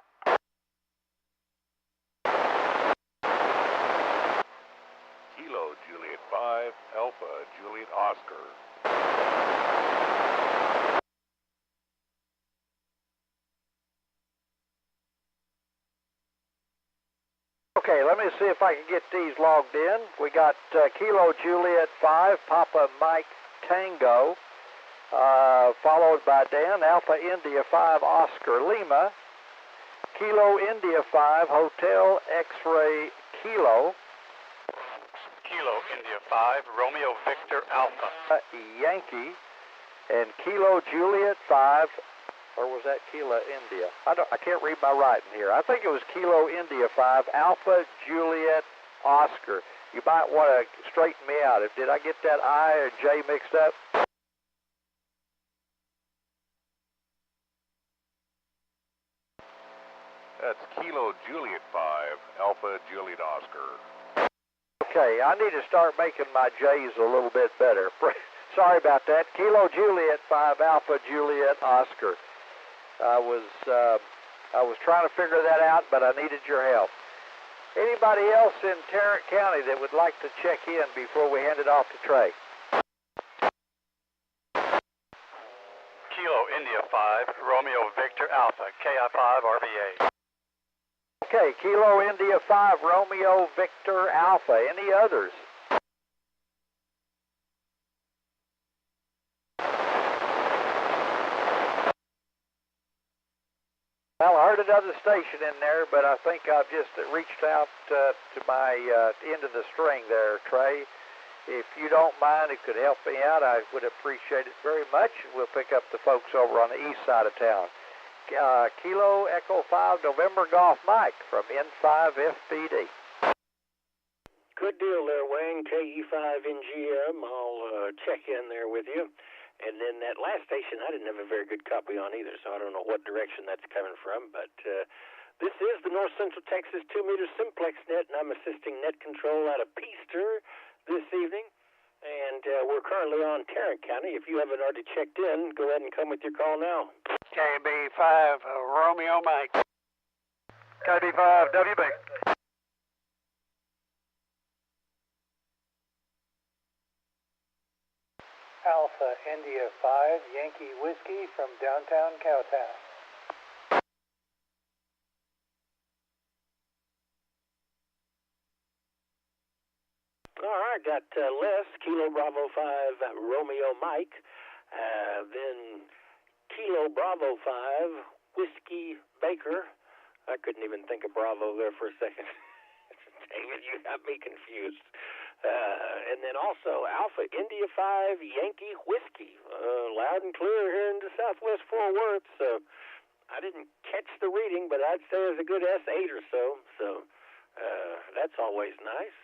Kilo Juliet 5, Alpha Juliet Oscar. Okay, let me see if I can get these logged in. We got Kilo Juliet 5, Papa Mike Tango, followed by Dan, Alpha India 5, Oscar Lima, Kilo India 5, Hotel X-Ray Kilo, Kilo India 5, Romeo Victor Alpha. Yankee, and Kilo Juliet 5, or was that Kilo India? I can't read my writing here. I think it was Kilo India 5, Alpha Juliet Oscar. You might want to straighten me out. Did I get that I or J mixed up? That's Kilo Juliet 5, Alpha Juliet Oscar. Okay, I need to start making my J's a little bit better. Sorry about that. Kilo Juliet 5, Alpha Juliet Oscar. I was trying to figure that out, but I needed your help. Anybody else in Tarrant County that would like to check in before we hand it off to Trey? Kilo India 5, Romeo Victor Alpha, KI5 RVA. Okay, Kilo India 5, Romeo Victor Alpha. Any others? Well, I heard another station in there, but I think I've just reached out to my end of the string there, Trey. If you don't mind, it could help me out. I would appreciate it very much. We'll pick up the folks over on the east side of town. Kilo Echo 5 November Golf Mike from N5 FPD. Good deal there, Wayne. KE5NGM. I'll check in there with you. And then that last station, I didn't have a very good copy on either, so I don't know what direction that's coming from. But this is the North Central Texas 2-meter Simplex net, and I'm assisting net control out of Peaster this evening. And we're currently on Tarrant County. If you haven't already checked in, go ahead and come with your call now. KB5 Romeo Mike. KB5 WB. Alpha India 5 Yankee Whiskey from downtown Cowtown. All right, got Les, Kilo Bravo 5 Romeo Mike, then Kilo Bravo 5 Whiskey Baker. I couldn't even think of Bravo there for a second. David, you got me confused. And then also Alpha India 5 Yankee Whiskey, loud and clear here in the Southwest Fort Worth. So I didn't catch the reading, but I'd say it's a good S8 or so. So that's always nice.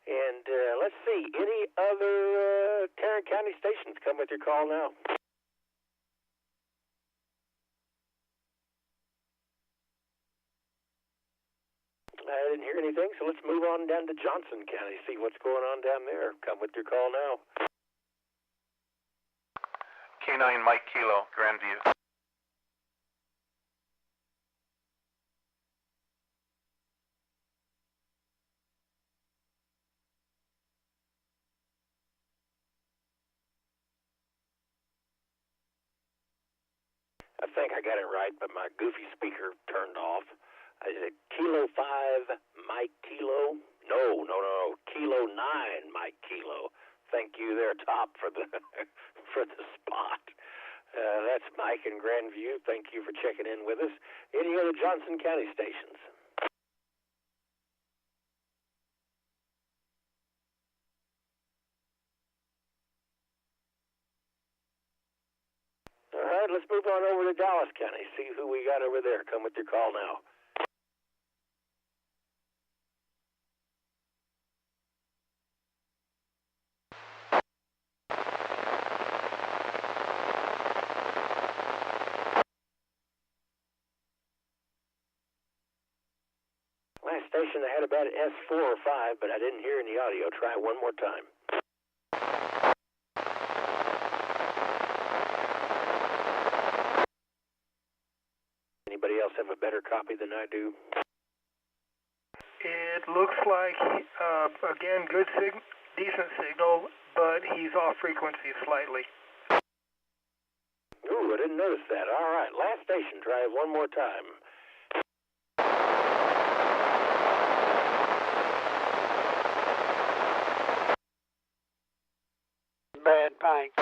And let's see, any other Tarrant County stations? Come with your call now. I didn't hear anything, so let's move on down to Johnson County, see what's going on down there. Come with your call now. K9 Mike Kilo, Grandview. I think I got it right, but my goofy speaker turned off. I said Kilo 5 Mike Kilo. No. Kilo 9 Mike Kilo. Thank you there, Top, for the for the spot. That's Mike in Grandview. Thank you for checking in with us. Any other Johnson County stations? All right, let's move on over to Dallas County, see who we got over there. Come with your call now. Last station I had about an S4 or 5, but I didn't hear any audio. Try one more time. Anybody else have a better copy than I do? It looks like, again, decent signal, but he's off frequency slightly. Ooh, I didn't notice that. All right, last station. Try it one more time. Bad Pike.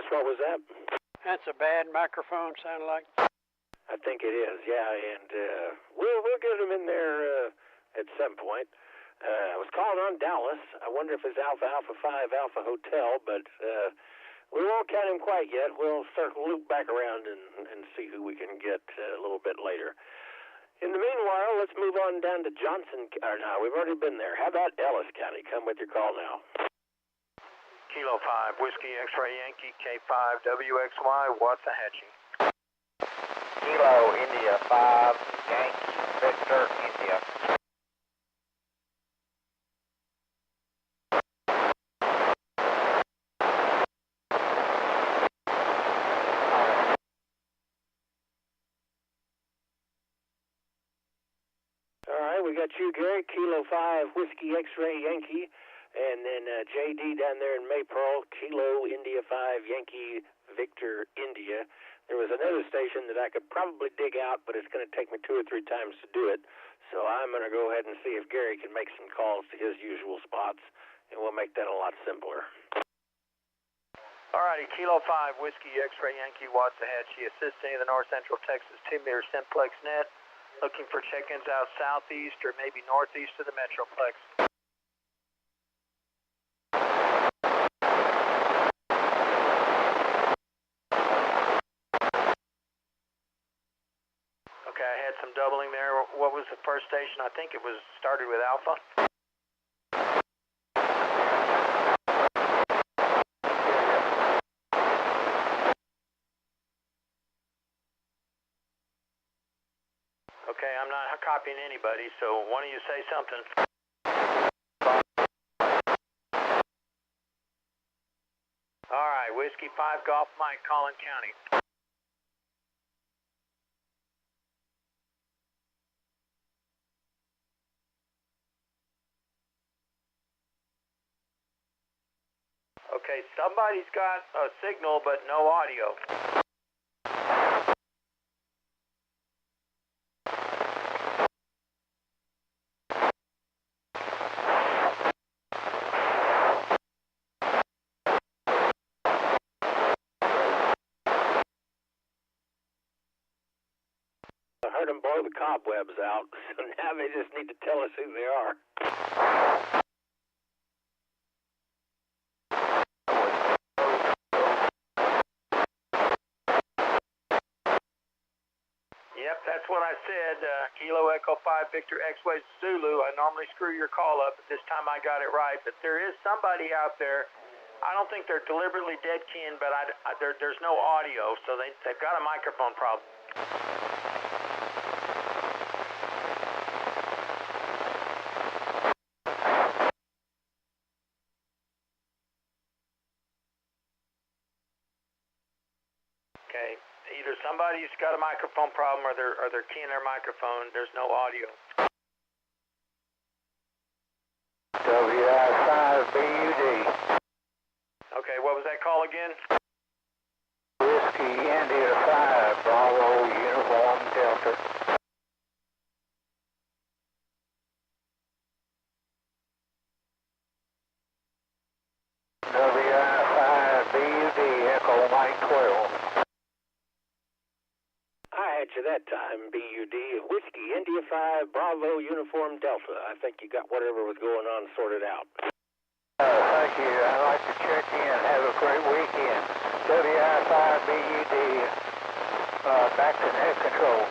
What was that? That's a bad microphone, sounded like. I think it is, yeah, and we'll get them in there at some point. I was calling on Dallas. I wonder if it's Alpha 5 Alpha Hotel, but we won't count him quite yet. We'll loop back around and see who we can get a little bit later. In the meanwhile, let's move on down to Johnson. No, we've already been there. How about Ellis County? Come with your call now. Kilo 5 Whiskey X-Ray Yankee K5 WXY Waxahachie. Kilo India 5 Yankee Victor India. All right, we got you, Gary. Kilo 5 Whiskey X-Ray Yankee. And then JD down there in Maypearl, Kilo India 5 Yankee Victor India. There was another station that I could probably dig out, but it's going to take me 2 or 3 times to do it. So I'm going to go ahead and see if Gary can make some calls to his usual spots, and we'll make that a lot simpler. All righty, Kilo 5 Whiskey X-Ray Yankee Waxahachie, assisting the North Central Texas 2-meter Simplex net, looking for check-ins out southeast or maybe northeast of the Metroplex. Okay, I had some doubling there. What was the first station? I think it was started with Alpha. Okay, I'm not copying anybody, so why don't you say something? All right, Whiskey 5 Golf Mike, Collin County. Okay, somebody's got a signal but no audio. I heard them blow the cobwebs out, so now they just need to tell us who they are. Yep, that's what I said. Kilo Echo 5 Victor X-Way Zulu. I normally screw your call up, but this time I got it right. But there is somebody out there. I don't think they're deliberately dead keying, but there's no audio, so they've got a microphone problem. Okay, either somebody's got a microphone problem or they're keying their microphone. There's no audio. WI5BUD. Okay, what was that call again? Whiskey India 5 Bravo Uniform Delta. WI5BUD Echo Mike 12. I had you that time, BUD. Whiskey India 5 Bravo Uniform Delta. I think you got whatever was going on sorted out. Thank you. I'd like to check in. Have a great weekend. WI5BUD, back to net control.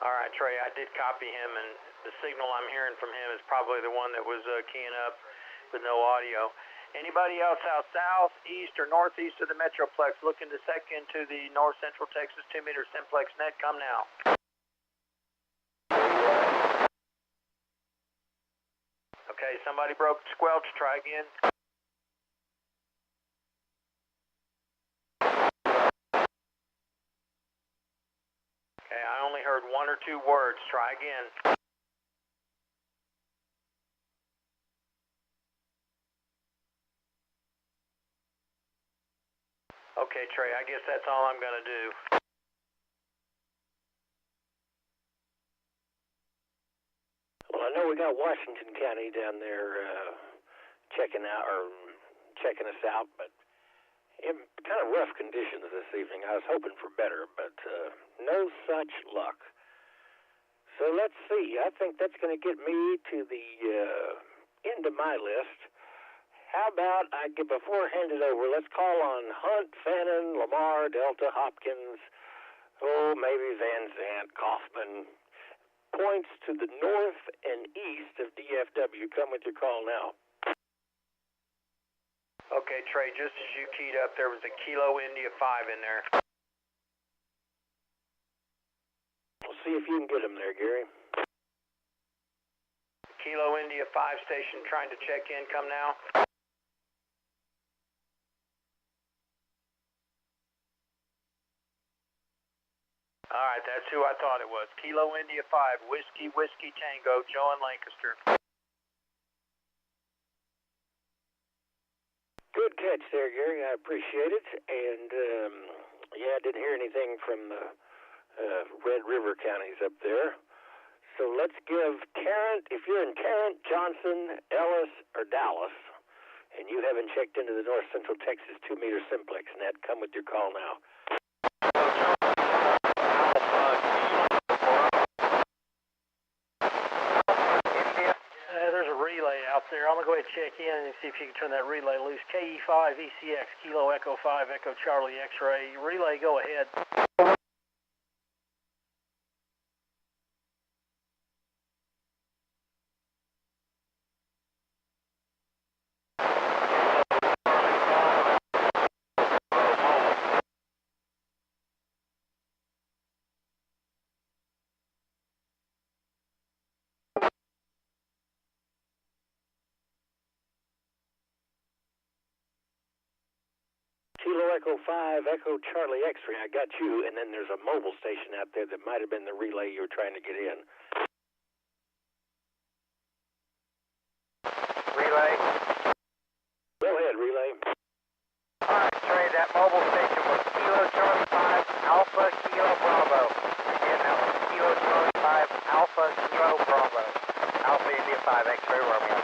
All right, Trey, I did copy him, and the signal I'm hearing from him is probably the one that was keying up with no audio. Anybody else out south, east, or northeast of the Metroplex looking to sec into the North Central Texas 2-meter Simplex net, come now. Okay, somebody broke the squelch. Try again. Okay, I only heard one or two words. Try again. Okay, Trey, I guess that's all I'm going to do. Well, I know we got Washington County down there checking us out, but in kind of rough conditions this evening. I was hoping for better, but no such luck. So let's see. I think that's going to get me to the end of my list. How about before I hand it over, let's call on Hunt, Fannin, Lamar, Delta, Hopkins, maybe Van Zandt, Kaufman. Points to the north and east of DFW. Come with your call now. Okay, Trey, just as you keyed up, there was a Kilo India 5 in there. We'll see if you can get him there, Gary. Kilo India 5 station trying to check in. Come now. All right, that's who I thought it was. Kilo India 5, Whiskey Tango, Joe in Lancaster. Good catch there, Gary. I appreciate it. And, I didn't hear anything from the Red River counties up there. So let's give Tarrant, if you're in Tarrant, Johnson, Ellis, or Dallas, and you haven't checked into the North Central Texas 2-meter Simplex net, come with your call now. There's a relay out there. I'm going to go ahead and check in and see if you can turn that relay loose. KE5 ECX, Kilo Echo 5 Echo Charlie X-Ray. Relay, go ahead. Echo 5, Echo Charlie X-ray. I got you, and then there's a mobile station out there that might have been the relay you were trying to get in. Relay. Go ahead, relay. All right, Trey, that mobile station was Kilo Charlie 5, Alpha Kilo Bravo. Again, that was Kilo Charlie 5, Alpha Kilo Bravo. Alpha India 5, X-ray Romeo.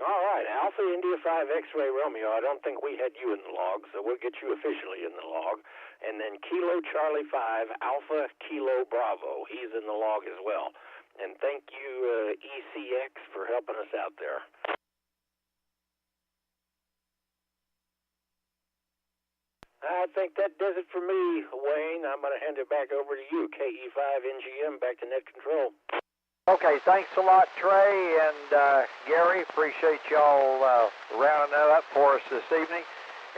All right, Alpha India 5 X-ray Romeo. I don't think we had you in the log, so we'll get you officially in the log. And then Kilo Charlie 5, Alpha Kilo Bravo. He's in the log as well. And thank you, ECX, for helping us out there. I think that does it for me, Wayne. I'm going to hand it back over to you, KE5NGM, back to net control. Okay, thanks a lot, Trey and Gary. Appreciate y'all rounding that up for us this evening.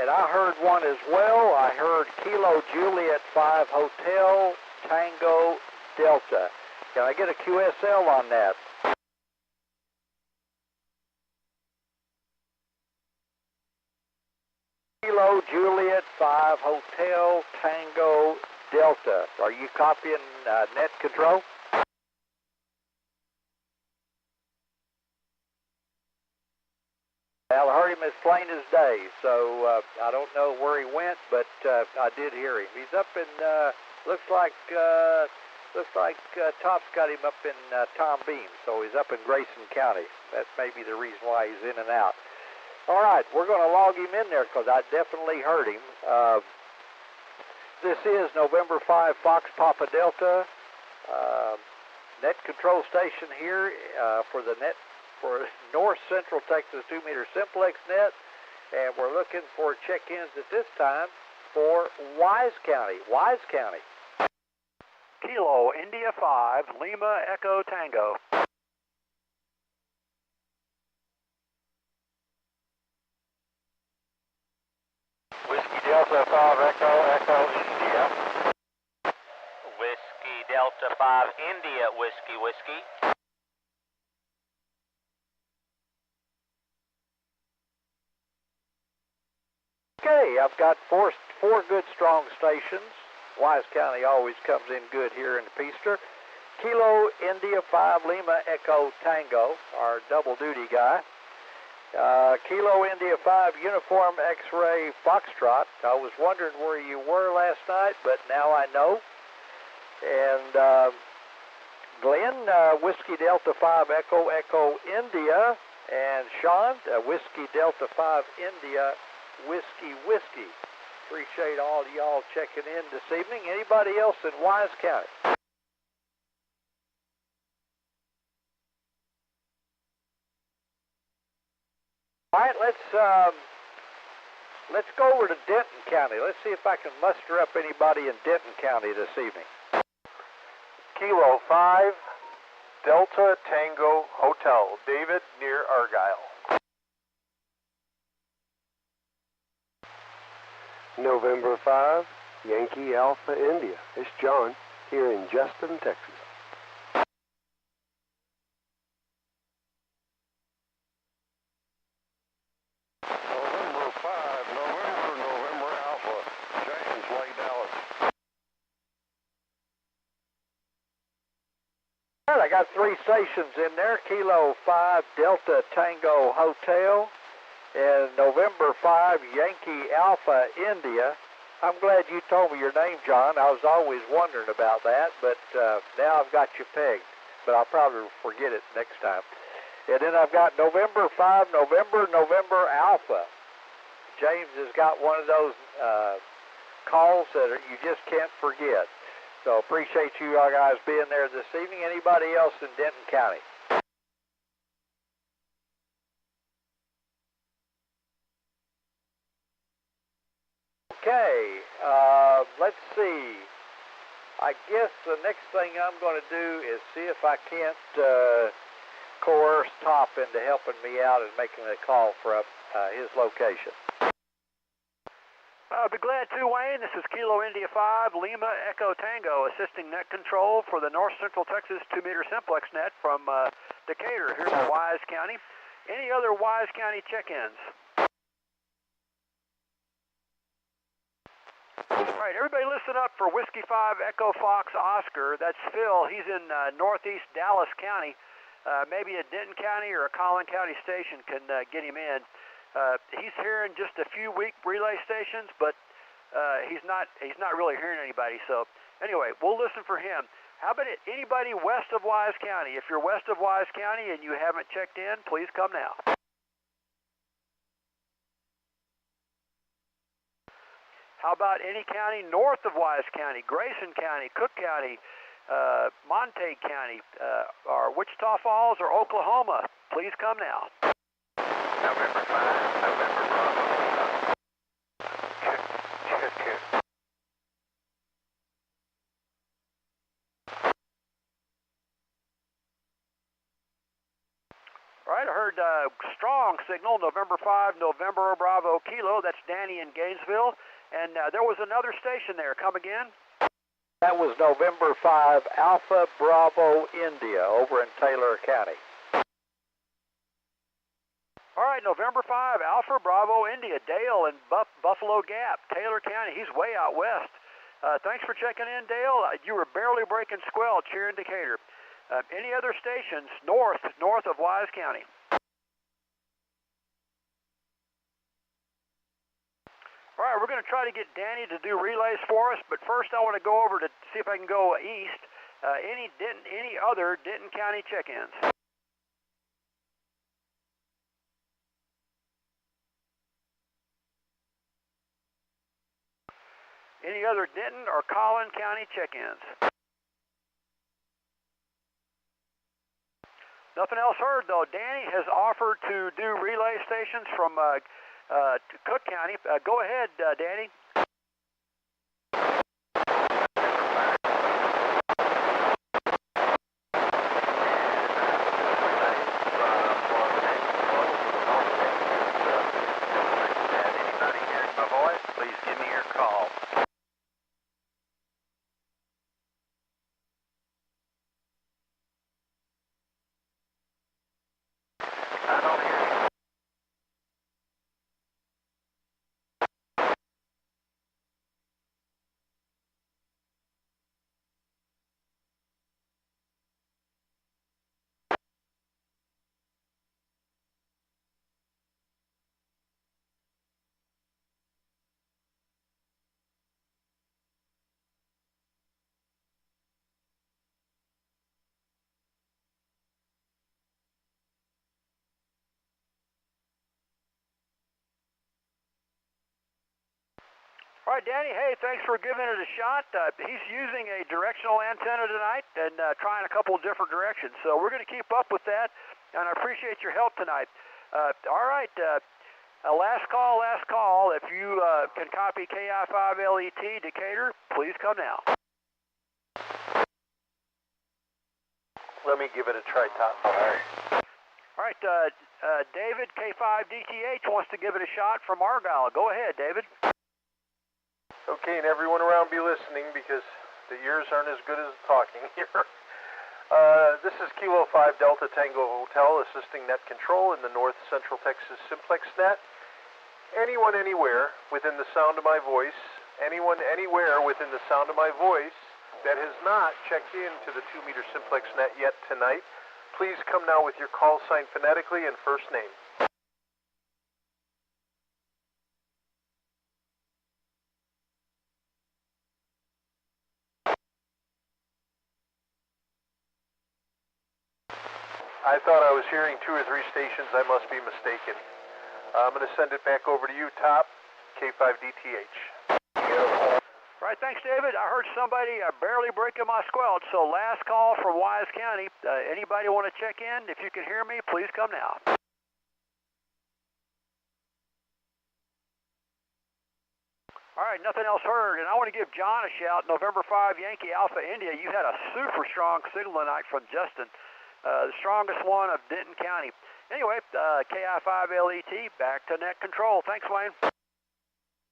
And I heard one as well. I heard Kilo Juliet 5 Hotel Tango Delta. Can I get a QSL on that? Kilo Juliet 5 Hotel Tango Delta. Are you copying net control? Well, I heard him as plain as day, so I don't know where he went, but I did hear him. He's up in, looks like Top's got him up in Tom Beam, so he's up in Grayson County. That may be the reason why he's in and out. All right, we're going to log him in there because I definitely heard him. This is November 5 Fox Papa Delta net control station here for North Central Texas 2-meter Simplex net, and we're looking for check-ins at this time for Wise County. Wise County. Kilo India 5 Lima Echo Tango. Whiskey Delta 5 Echo India. Whiskey Delta 5 India Whiskey. Okay, I've got four good strong stations. Wise County always comes in good here in the Peaster. Kilo India 5 Lima Echo Tango, our double duty guy. Kilo India 5 Uniform X-ray Foxtrot. I was wondering where you were last night, but now I know. And Glenn, Whiskey Delta 5 Echo India. And Sean, Whiskey Delta 5 India Whiskey. Appreciate all of y'all checking in this evening. Anybody else in Wise County? All right, let's go over to Denton County. Let's see if I can muster up anybody in Denton County this evening. Kilo 5 Delta Tango Hotel, David, near Argyle. November 5, Yankee Alpha India. It's John, here in Justin, Texas. November 5, November Alpha, James, Lake Dallas. All right, I got 3 stations in there. Kilo 5 Delta Tango Hotel. And November 5, Yankee Alpha India. I'm glad you told me your name, John. I was always wondering about that, but now I've got you pegged. But I'll probably forget it next time. And then I've got November 5, November Alpha. James has got one of those calls that you just can't forget. So appreciate you guys being there this evening. Anybody else in Denton County? Okay, let's see. I guess the next thing I'm going to do is see if I can't coerce Top into helping me out and making a call for his location. I'll be glad to, Wayne. This is Kilo India 5 Lima Echo Tango, assisting net control for the North Central Texas 2-meter Simplex net from Decatur here in Wise County. Any other Wise County check-ins? All right, everybody listen up for Whiskey 5 Echo Fox Oscar. That's Phil. He's in northeast Dallas County. Maybe a Denton County or a Collin County station can get him in. He's hearing just a few weak relay stations, but he's not really hearing anybody. So anyway, we'll listen for him. How about anybody west of Wise County? If you're west of Wise County and you haven't checked in, please come now. How about any county north of Wise County? Grayson County, Cook County, Montague County, or Wichita Falls, or Oklahoma? Please come now. November 5, November Bravo. Check. All right, I heard strong signal, November 5, November Bravo Kilo. That's Danny in Gainesville. And there was another station there. Come again? That was November 5, Alpha Bravo India over in Taylor County. All right, November 5, Alpha Bravo India, Dale in Buffalo Gap, Taylor County. He's way out west. Thanks for checking in, Dale. You were barely breaking squelch here in Decatur. Any other stations north of Wise County? All right, we're going to try to get Danny to do relays for us, but first I want to go over to see if I can go east. Any other Denton County check-ins? Any other Denton or Collin County check-ins? Nothing else heard, though. Danny has offered to do relay stations from Cook County. Go ahead, Danny. Anybody hearing my voice, please give me your call. I don't hear you. All right, Danny, hey, thanks for giving it a shot. He's using a directional antenna tonight and trying a couple of different directions. So we're going to keep up with that, and I appreciate your help tonight. All right, last call. If you can copy KI5LET Decatur, please come now. Let me give it a try, Tom. All right, David, K5DTH wants to give it a shot from Argyle. Go ahead, David. Okay, and everyone around be listening because the ears aren't as good as talking here. This is Kilo 5 Delta Tango Hotel assisting net control in the North Central Texas Simplex net. Anyone anywhere within the sound of my voice, anyone anywhere within the sound of my voice that has not checked into the 2-meter Simplex net yet tonight, please come now with your call sign phonetically and first name. I thought I was hearing 2 or 3 stations. I must be mistaken. I'm going to send it back over to you, Top, K5DTH. All right, thanks, David. I heard somebody barely breaking my squelch, so last call from Wise County. Anybody want to check in? If you can hear me, please come now. All right, nothing else heard, and I want to give John a shout. November 5, Yankee Alpha India. You had a super strong signal tonight from Justin. The strongest one of Denton County. Anyway, KI5LET, back to net control. Thanks, Wayne.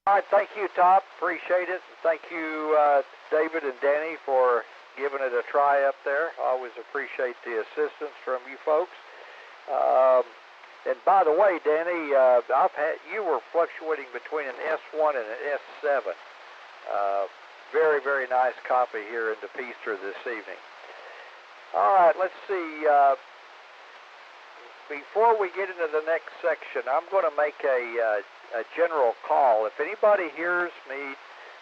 All right, thank you, Top. Appreciate it. Thank you, David and Danny, for giving it a try up there. I always appreciate the assistance from you folks. And by the way, Danny, you were fluctuating between an S1 and an S7. Very, very nice copy here in the Peaster this evening. All right, let's see. Before we get into the next section, I'm going to make a general call. If anybody hears me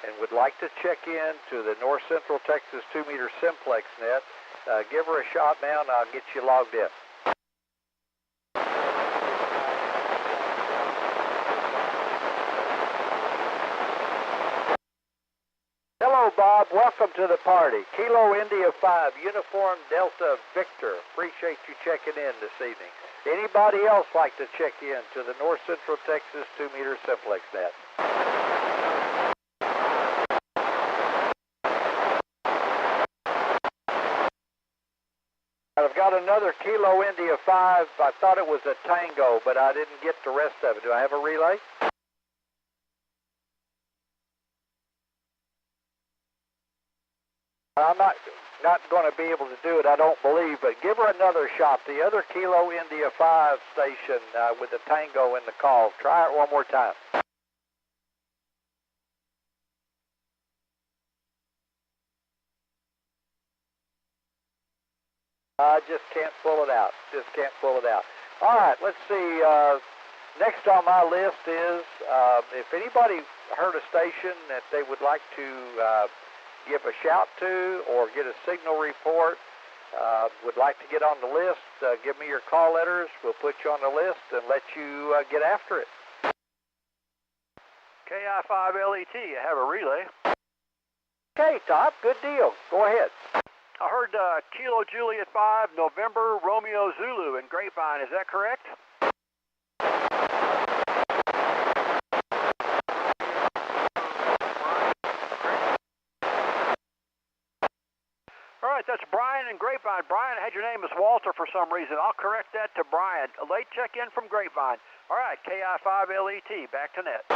and would like to check in to the North Central Texas 2-meter Simplex net, give her a shot now and I'll get you logged in. Hello, Bob. Welcome to the party. Kilo India 5, Uniform Delta Victor. Appreciate you checking in this evening. Anybody else like to check in to the North Central Texas 2-meter Simplex net? I've got another Kilo India 5. I thought it was a Tango, but I didn't get the rest of it. Do I have a relay? I'm not going to be able to do it, I don't believe, but give her another shot. The other Kilo India 5 station with the Tango in the call. Try it one more time. I just can't pull it out. Just can't pull it out. All right, let's see. Next on my list is if anybody heard a station that they would like to give a shout to or get a signal report, would like to get on the list, give me your call letters. We'll put you on the list and let you get after it. KI5LET, you have a relay. Okay, Top, good deal. Go ahead. I heard Kilo Juliet 5, November Romeo Zulu in Grapevine. Is that correct? All right, that's Brian in Grapevine. Brian, I had your name as Walter for some reason. I'll correct that to Brian. A late check-in from Grapevine. All right, KI5LET, back to net.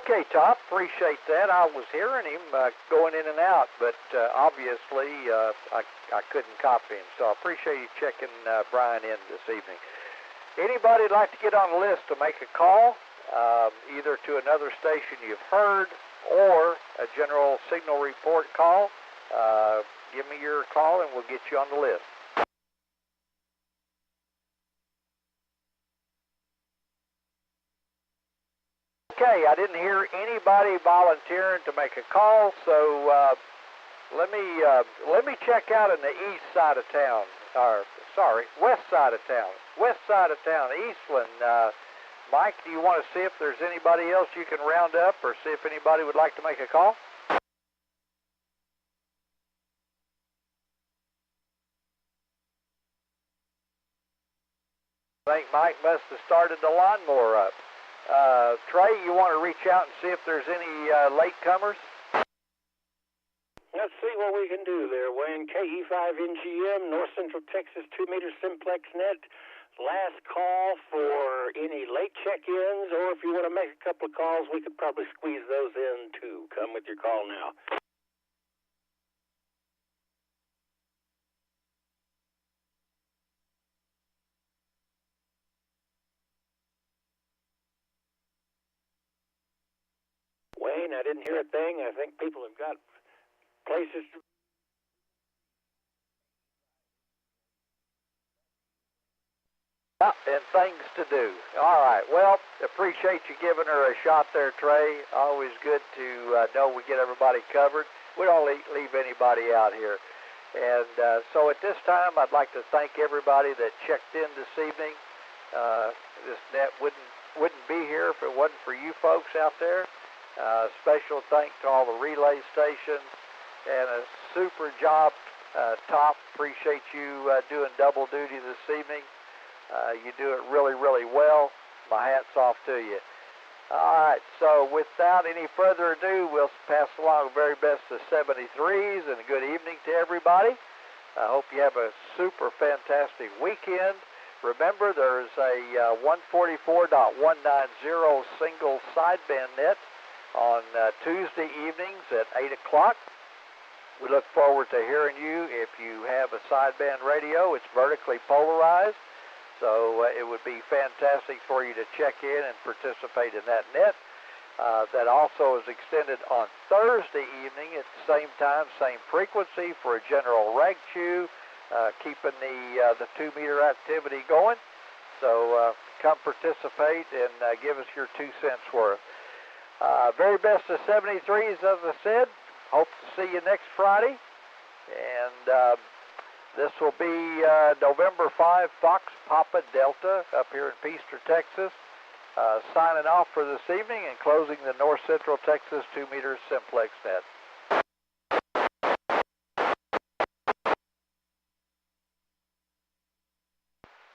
Okay, Top, appreciate that. I was hearing him going in and out, but obviously I couldn't copy him, so I appreciate you checking Brian in this evening. Anybody would like to get on the list to make a call, either to another station you've heard or a general signal report call, give me your call and we'll get you on the list. Okay, I didn't hear anybody volunteering to make a call, so let me check out in the east side of town, or sorry, west side of town. West side of town, Eastland. Mike, do you want to see if there's anybody else you can round up or see if anybody would like to make a call? I think Mike must have started the lawnmower up. Trey, you want to reach out and see if there's any latecomers? Let's see what we can do there, Wayne. KE5NGM, North Central Texas 2-meter Simplex net. Last call for any late check-ins, or if you want to make a couple of calls, we could probably squeeze those in too. Come with your call now. Wayne, I didn't hear a thing. I think people have got places to... And things to do. All right. Well, appreciate you giving her a shot there, Trey. Always good to know we get everybody covered. We don't leave anybody out here. And so at this time, I'd like to thank everybody that checked in this evening. This net wouldn't be here if it wasn't for you folks out there. Special thanks to all the relay stations and a super job, Top. Appreciate you doing double duty this evening. You do it really, really well. My hat's off to you. All right, so without any further ado, we'll pass along the very best of 73s and a good evening to everybody. I hope you have a super fantastic weekend. Remember, there's a 144.190 single sideband net on Tuesday evenings at 8 o'clock. We look forward to hearing you. If you have a sideband radio, it's vertically polarized. So it would be fantastic for you to check in and participate in that net. That also is extended on Thursday evening at the same time, same frequency for a general rag chew, keeping the 2-meter activity going. So come participate and give us your 2 cents worth. Very best of 73s, as I said. Hope to see you next Friday. And this will be November 5, Fox Papa Delta up here in Peaster, Texas. Signing off for this evening and closing the North Central Texas 2-meter Simplex net.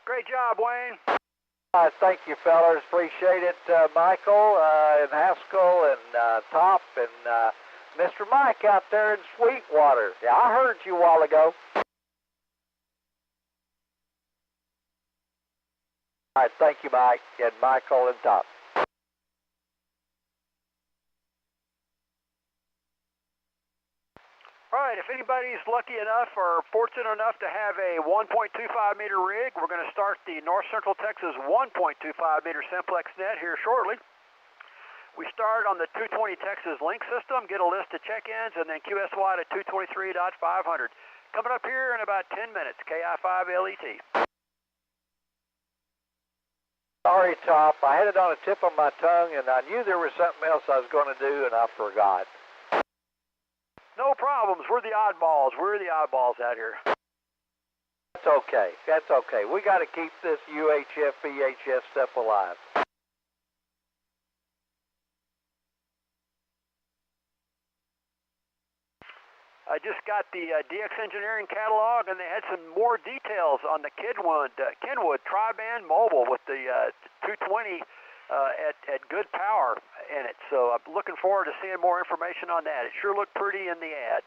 Great job, Wayne. Thank you, fellas. Appreciate it, Michael and Haskell and Top and Mr. Mike out there in Sweetwater. Yeah, I heard you a while ago. All right, thank you, Mike, and Michael and Top. All right, if anybody's lucky enough or fortunate enough to have a 1.25-meter rig, we're going to start the North Central Texas 1.25-meter Simplex net here shortly. We start on the 220 Texas link system, get a list of check-ins, and then QSY to 223.500. Coming up here in about 10 minutes, KI5LET. Sorry, Top. I had it on the tip of my tongue, and I knew there was something else I was going to do, and I forgot. No problems. We're the oddballs. We're the oddballs out here. That's okay. That's okay. We got to keep this UHF, VHF stuff alive. I just got the DX Engineering catalog, and they had some more details on the Kenwood Tri-Band Mobile with the 220 at good power in it. So I'm looking forward to seeing more information on that. It sure looked pretty in the ad.